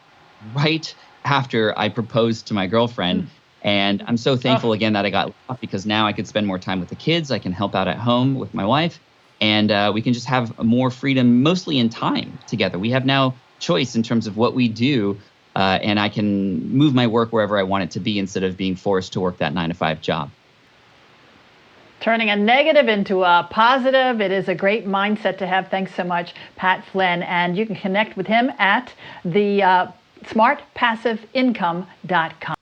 right after I proposed to my girlfriend. And I'm so thankful again that I got off, because now I could spend more time with the kids. I can help out at home with my wife, and we can just have more freedom, mostly in time together. We have now choice in terms of what we do, and I can move my work wherever I want it to be instead of being forced to work that 9-to-5 job. Turning a negative into a positive. It is a great mindset to have. Thanks so much, Pat Flynn. And you can connect with him at the smartpassiveincome.com.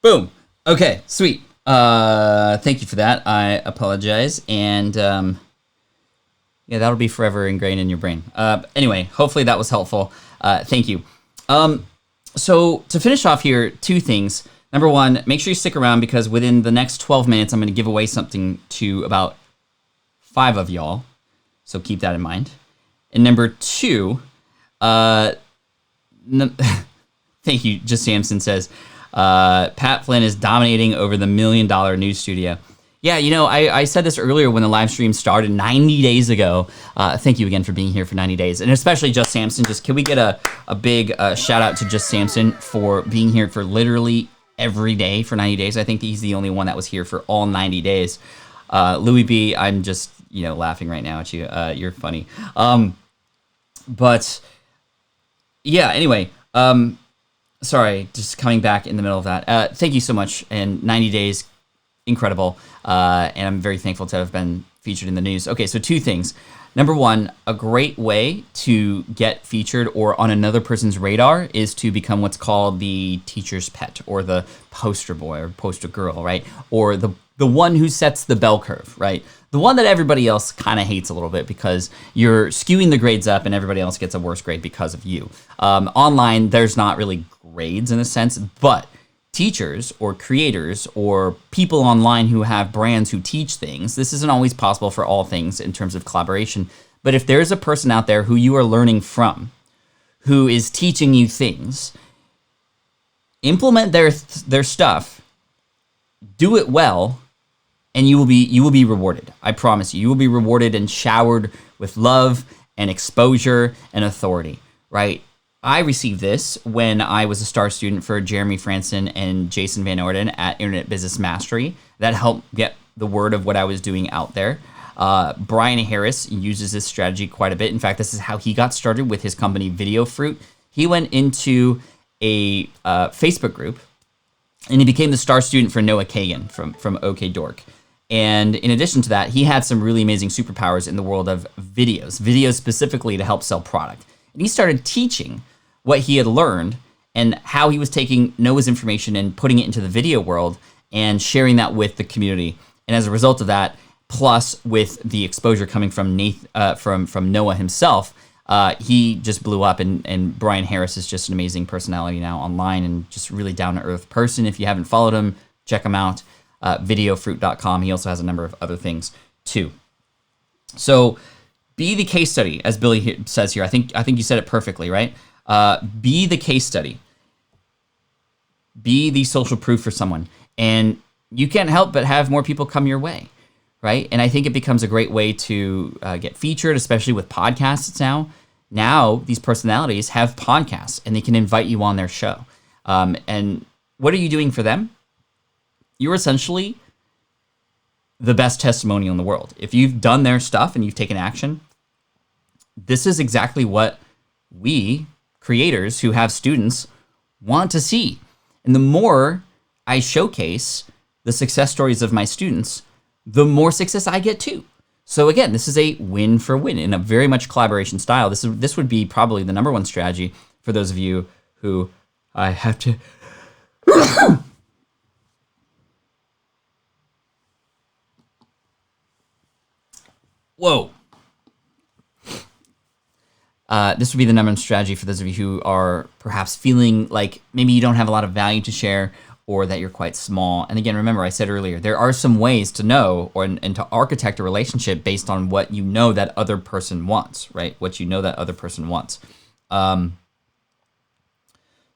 Boom. Okay, sweet. Thank you for that. I apologize. And yeah, that'll be forever ingrained in your brain. Anyway, hopefully that was helpful. Thank you. So to finish off here, two things. Number one, make sure you stick around, because within the next 12 minutes, I'm going to give away something to about 5 of y'all. So keep that in mind. And number two, thank you, Just Samson says, Pat Flynn is dominating over the $1 million news studio. Yeah, I said this earlier when the live stream started 90 days ago. Thank you again for being here for 90 days. And especially Just Samson. Can we get a big shout out to Just Samson for being here for literally every day for 90 days. I think he's the only one that was here for all 90 days. Louis B., I'm just, laughing right now at you. You're funny. But yeah, anyway, sorry, just coming back in the middle of that. Thank you so much. And 90 days, incredible. And I'm very thankful to have been featured in the news. Okay, so 2 things. Number one, a great way to get featured or on another person's radar is to become what's called the teacher's pet, or the poster boy or poster girl, right? Or the one who sets the bell curve, right? The one that everybody else kind of hates a little bit because you're skewing the grades up and everybody else gets a worse grade because of you. Online, there's not really grades in a sense, but teachers or creators or people online who have brands who teach things, this isn't always possible for all things in terms of collaboration, but if there's a person out there who you are learning from, who is teaching you things, implement their stuff, do it well, and you will be rewarded. I promise you. You will be rewarded and showered with love and exposure and authority, right? I received this when I was a star student for Jeremy Franson and Jason Van Orden at Internet Business Mastery. That helped get the word of what I was doing out there. Brian Harris uses this strategy quite a bit. In fact, this is how he got started with his company Video Fruit. He went into a Facebook group and he became the star student for Noah Kagan from OK Dork. And in addition to that, he had some really amazing superpowers in the world of videos specifically to help sell product. And he started teaching what he had learned and how he was taking Noah's information and putting it into the video world and sharing that with the community. And as a result of that, plus with the exposure coming from from Noah himself, he just blew up. And Brian Harris is just an amazing personality now online and just really down-to-earth person. If you haven't followed him, check him out. Videofruit.com. He also has a number of other things too. So Be the case study, as Billy says here. I think you said it perfectly, right? Be the case study. Be the social proof for someone. And you can't help but have more people come your way, right? And I think it becomes a great way to get featured, especially with podcasts now. Now, these personalities have podcasts, and they can invite you on their show. And what are you doing for them? You're essentially the best testimonial in the world. If you've done their stuff and you've taken action, this is exactly what we creators who have students want to see. And the more I showcase the success stories of my students, the more success I get too. So again, this is a win for win in a very much collaboration style. This would be probably the number one strategy for those of you who I have to Whoa. This would be the number one strategy for those of you who are perhaps feeling like maybe you don't have a lot of value to share, or that you're quite small. And again, remember I said earlier, there are some ways to know and to architect a relationship based on what you know that other person wants, right? What you know that other person wants. So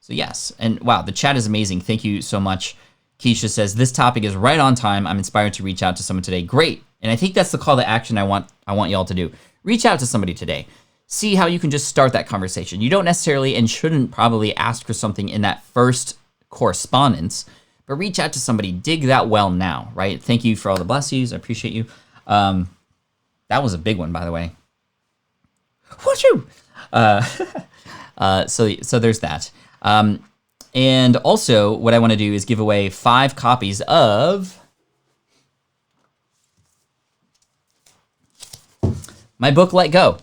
yes, and wow, the chat is amazing. Thank you so much. Keisha says, this topic is right on time. I'm inspired to reach out to someone today. Great. And I think that's the call to action I want y'all to do. Reach out to somebody today. See how you can just start that conversation. You don't necessarily and shouldn't probably ask for something in that first correspondence, but reach out to somebody. Dig that well now, right? Thank you for all the bless yous. I appreciate you. That was a big one, by the way. Whatchu? So there's that. And also, what I want to do is give away 5 copies of my book, Let Go.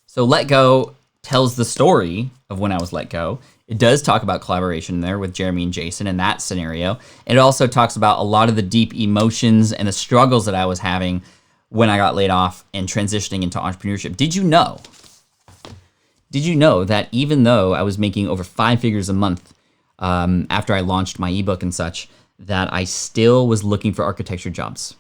So Let Go tells the story of when I was let go. It does talk about collaboration there with Jeremy and Jason in that scenario. And it also talks about a lot of the deep emotions and the struggles that I was having when I got laid off and transitioning into entrepreneurship. Did you know that even though I was making over 5 figures a month after I launched my ebook and such, that I still was looking for architecture jobs?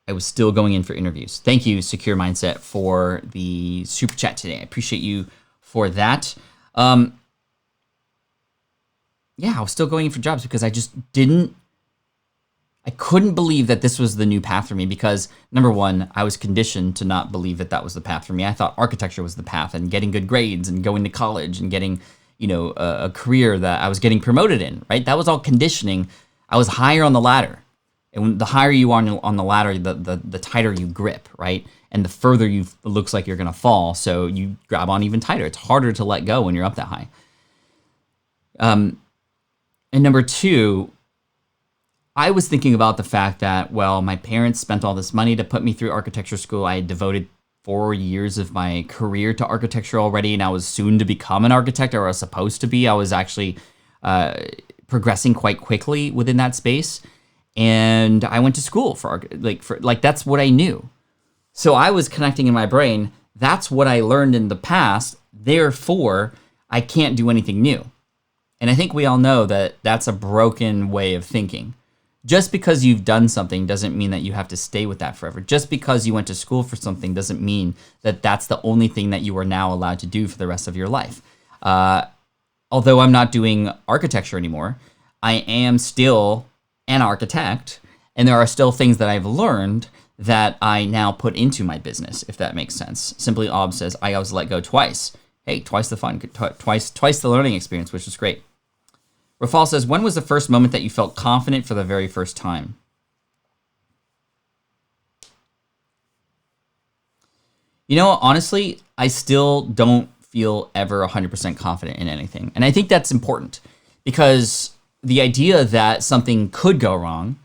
I was still going in for interviews. Thank you, Secure Mindset, for the super chat today. I appreciate you for that. Yeah, I was still going in for jobs because I couldn't believe that this was the new path for me because, number one, I was conditioned to not believe that that was the path for me. I thought architecture was the path, and getting good grades and going to college and getting, a career that I was getting promoted in, right? That was all conditioning. I was higher on the ladder. And the higher you are on the ladder, the tighter you grip, right? And the further it looks like you're gonna fall, so you grab on even tighter. It's harder to let go when you're up that high. And number two, I was thinking about the fact that, well, my parents spent all this money to put me through architecture school. I had devoted 4 years of my career to architecture already, and I was soon to become an architect, or I was supposed to be. I was actually progressing quite quickly within that space. And I went to school for that's what I knew. So I was connecting in my brain, that's what I learned in the past, therefore I can't do anything new. And I think we all know that that's a broken way of thinking. Just because you've done something doesn't mean that you have to stay with that forever. Just because you went to school for something doesn't mean that that's the only thing that you are now allowed to do for the rest of your life. Although I'm not doing architecture anymore, I am still an architect, and there are still things that I've learned that I now put into my business, if that makes sense. Simply Ob says, I was let go twice. Hey, twice the fun, twice the learning experience, which is great. Rafal says, when was the first moment that you felt confident for the very first time? Honestly, I still don't feel ever 100% confident in anything. And I think that's important because the idea that something could go wrong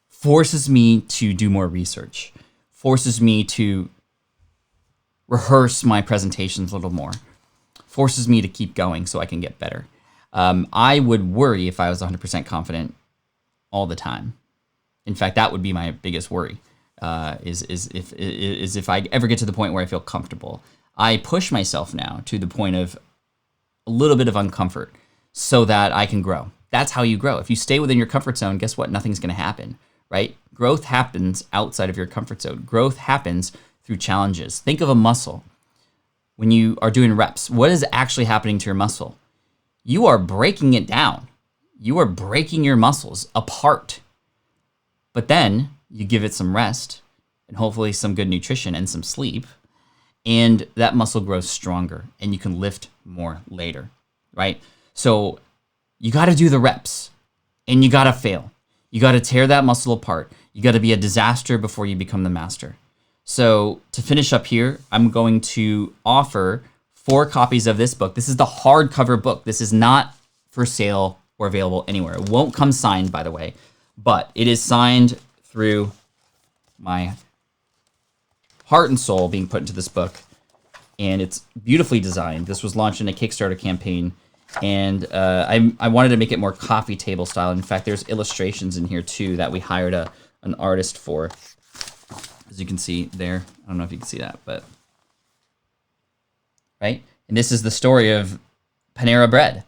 forces me to do more research, forces me to rehearse my presentations a little more, forces me to keep going so I can get better. I would worry if I was 100% confident all the time. In fact, that would be my biggest worry, is if I ever get to the point where I feel comfortable. I push myself now to the point of a little bit of uncomfort so that I can grow. That's how you grow. If you stay within your comfort zone, guess what? Nothing's going to happen, right? Growth happens outside of your comfort zone. Growth happens through challenges. Think of a muscle. When you are doing reps, what is actually happening to your muscle? You are breaking it down. You are breaking your muscles apart. But then you give it some rest and hopefully some good nutrition and some sleep, and that muscle grows stronger and you can lift more later, right? So you got to do the reps and you got to fail. You got to tear that muscle apart. You got to be a disaster before you become the master. So to finish up here, I'm going to offer 4 copies of this book. This is the hardcover book. This is not for sale or available anywhere. It won't come signed, by the way, but it is signed through my heart and soul being put into this book, and it's beautifully designed. This was launched in a Kickstarter campaign, and I wanted to make it more coffee table style. In fact, there's illustrations in here too that we hired an artist for. As you can see there, I don't know if you can see that, but right? And this is the story of Panera Bread,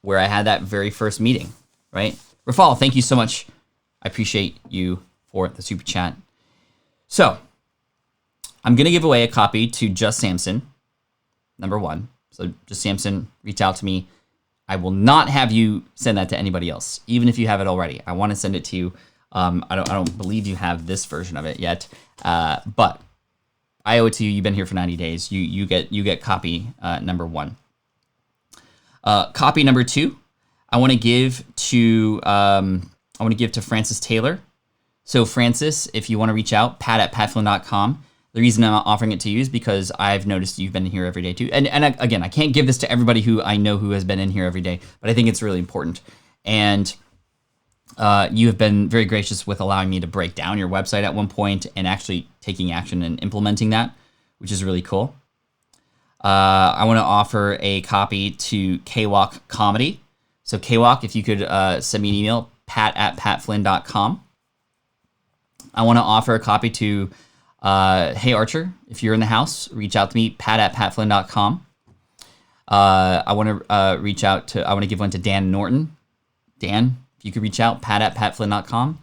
where I had that very first meeting, right? Rafal, thank you so much. I appreciate you for the super chat. So I'm going to give away a copy to Just Samson, number 1. So Just Samson, reach out to me. I will not have you send that to anybody else, even if you have it already. I want to send it to you. I don't believe you have this version of it yet, but I owe it to you. You've been here for 90 days. You get copy number 1. Copy number 2, I want to give to Francis Taylor. So Francis, if you want to reach out, pat@patflynn.com. The reason I'm offering it to you is because I've noticed you've been in here every day too. And again, I can't give this to everybody who I know who has been in here every day, but I think it's really important. And you have been very gracious with allowing me to break down your website at one point and actually taking action and implementing that, which is really cool. I want to offer a copy to Kwalk Comedy. So Kwalk, if you could send me an email, pat@patflynn.com. I want to offer a copy to Hey Archer. If you're in the house, reach out to me, pat@patflynn.com. I want to give one to Dan Norton. Dan, if you could reach out, pat@patflynn.com.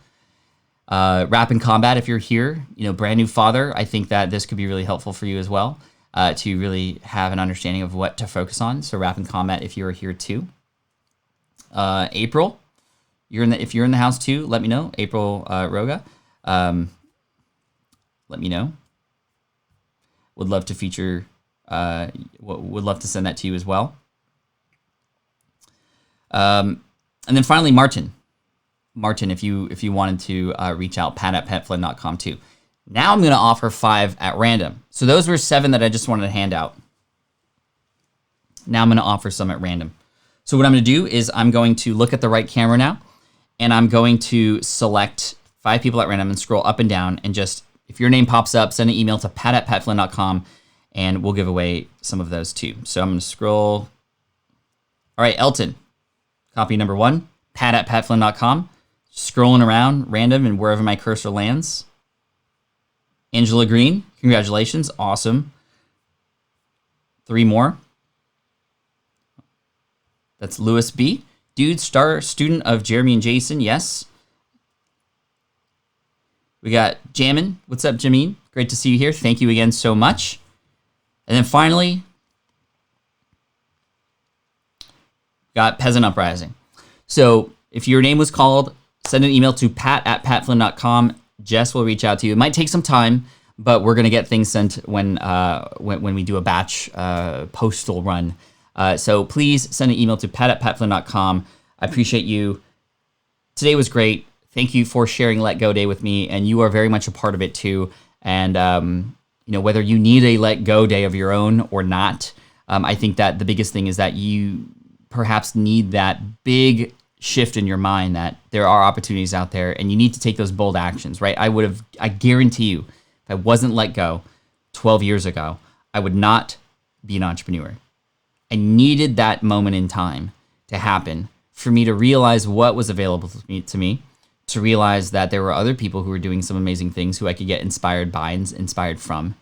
Rap in Combat, if you're here, brand new father, I think that this could be really helpful for you as well, to really have an understanding of what to focus on. So Rap in Combat, if you're here too. April, if you're in the house too, let me know. April Roga, let me know. Would love to feature. Would love to send that to you as well. And then finally, Martin, if you wanted to reach out, pat@patflynn.com too. Now I'm going to offer 5 at random. So those were 7 that I just wanted to hand out. Now I'm going to offer some at random. So what I'm going to do is I'm going to look at the right camera now, and I'm going to select 5 people at random and scroll up and down, and just, if your name pops up, send an email to pat@patflynn.com, and we'll give away some of those too. So I'm going to scroll. All right, Elton, copy number 1, pat@patflynn.com. Scrolling around random and wherever my cursor lands. Angela Green, congratulations, awesome. 3 more. That's Lewis B. Dude, star student of Jeremy and Jason, yes. We got Jamin. What's up, Jameen? Great to see you here. Thank you again so much. And then finally, got Peasant Uprising. So if your name was called, send an email to pat@patflynn.com. Jess will reach out to you. It might take some time, but we're going to get things sent when we do a batch postal run. So please send an email to pat@patflynn.com. I appreciate you. Today was great. Thank you for sharing Let Go Day with me, and you are very much a part of it too. And whether you need a Let Go Day of your own or not, I think that the biggest thing is that you perhaps need that big shift in your mind that there are opportunities out there and you need to take those bold actions, right? I guarantee you, if I wasn't let go 12 years ago, I would not be an entrepreneur. I needed that moment in time to happen for me to realize what was available to me, to realize that there were other people who were doing some amazing things who I could get inspired by and inspired from,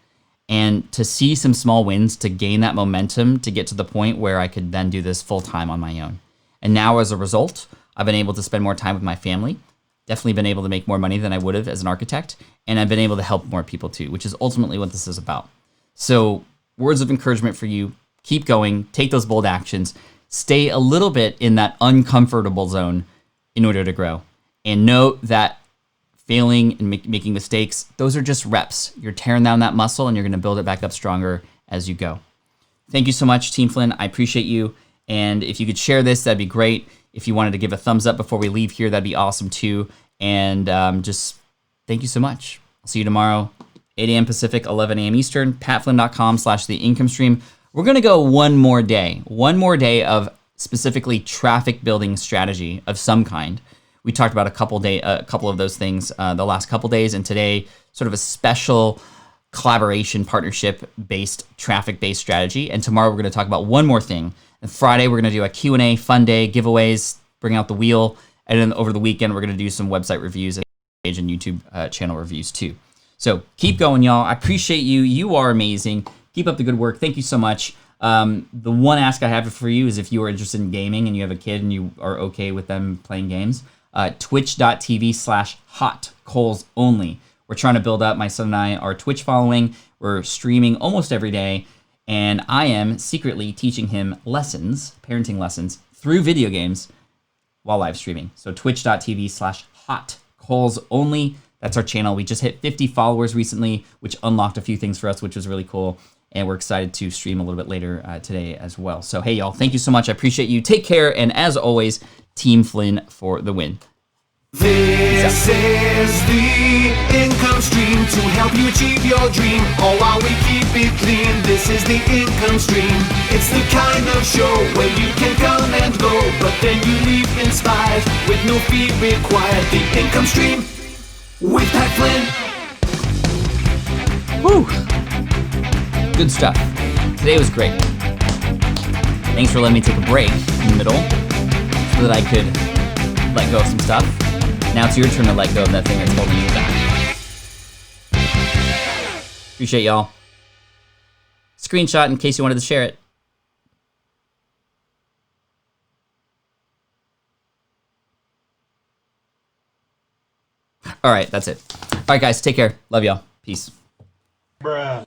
and to see some small wins, to gain that momentum, to get to the point where I could then do this full time on my own. And now as a result, I've been able to spend more time with my family. definitely been able to make more money than I would have as an architect, and I've been able to help more people too, which is ultimately what this is about. So words of encouragement for you: keep going, take those bold actions, stay a little bit in that uncomfortable zone in order to grow, and know that failing and making mistakes, those are just reps. You're tearing down that muscle and you're going to build it back up stronger as you go. Thank you so much, Team Flynn. I appreciate you. And if you could share this, that'd be great. If you wanted to give a thumbs up before we leave here, that'd be awesome too. And just thank you so much. I'll see you tomorrow, 8 a.m. Pacific, 11 a.m. Eastern, patflynn.com/theincome stream. We're going to go one more day of specifically traffic building strategy of some kind. We talked about a couple of those things the last couple days, and today sort of a special collaboration, partnership-based, traffic-based strategy. And tomorrow we're going to talk about one more thing. And Friday we're going to do a Q&A, fun day, giveaways, bring out the wheel. And then over the weekend we're going to do some website reviews and YouTube channel reviews too. So keep going, y'all. I appreciate you. You are amazing. Keep up the good work. Thank you so much. The one ask I have for you is if you are interested in gaming and you have a kid and you are okay with them playing games, twitch.tv/hotcoalsonly. We're trying to build up, my son and I, our Twitch following. We're streaming almost every day, and I am secretly teaching him lessons, parenting lessons, through video games while live streaming. So twitch.tv/hotcoalsonly. That's our channel. We just hit 50 followers recently, which unlocked a few things for us, which was really cool. And we're excited to stream a little bit later today as well. So hey, y'all, thank you so much. I appreciate you. Take care, and as always, Team Flynn for the win. This is the income stream to help you achieve your dream, all while we keep it clean. This is the income stream. It's the kind of show where you can come and go, but then you leave inspired with no fee required. The income stream with Pat Flynn. Woo! Good stuff. Today was great. Thanks for letting me take a break in the middle so that I could let go of some stuff. Now it's your turn to let go of that thing that's holding you back. Appreciate y'all. Screenshot in case you wanted to share it. All right, that's it. All right, guys, take care. Love y'all. Peace. Bruh.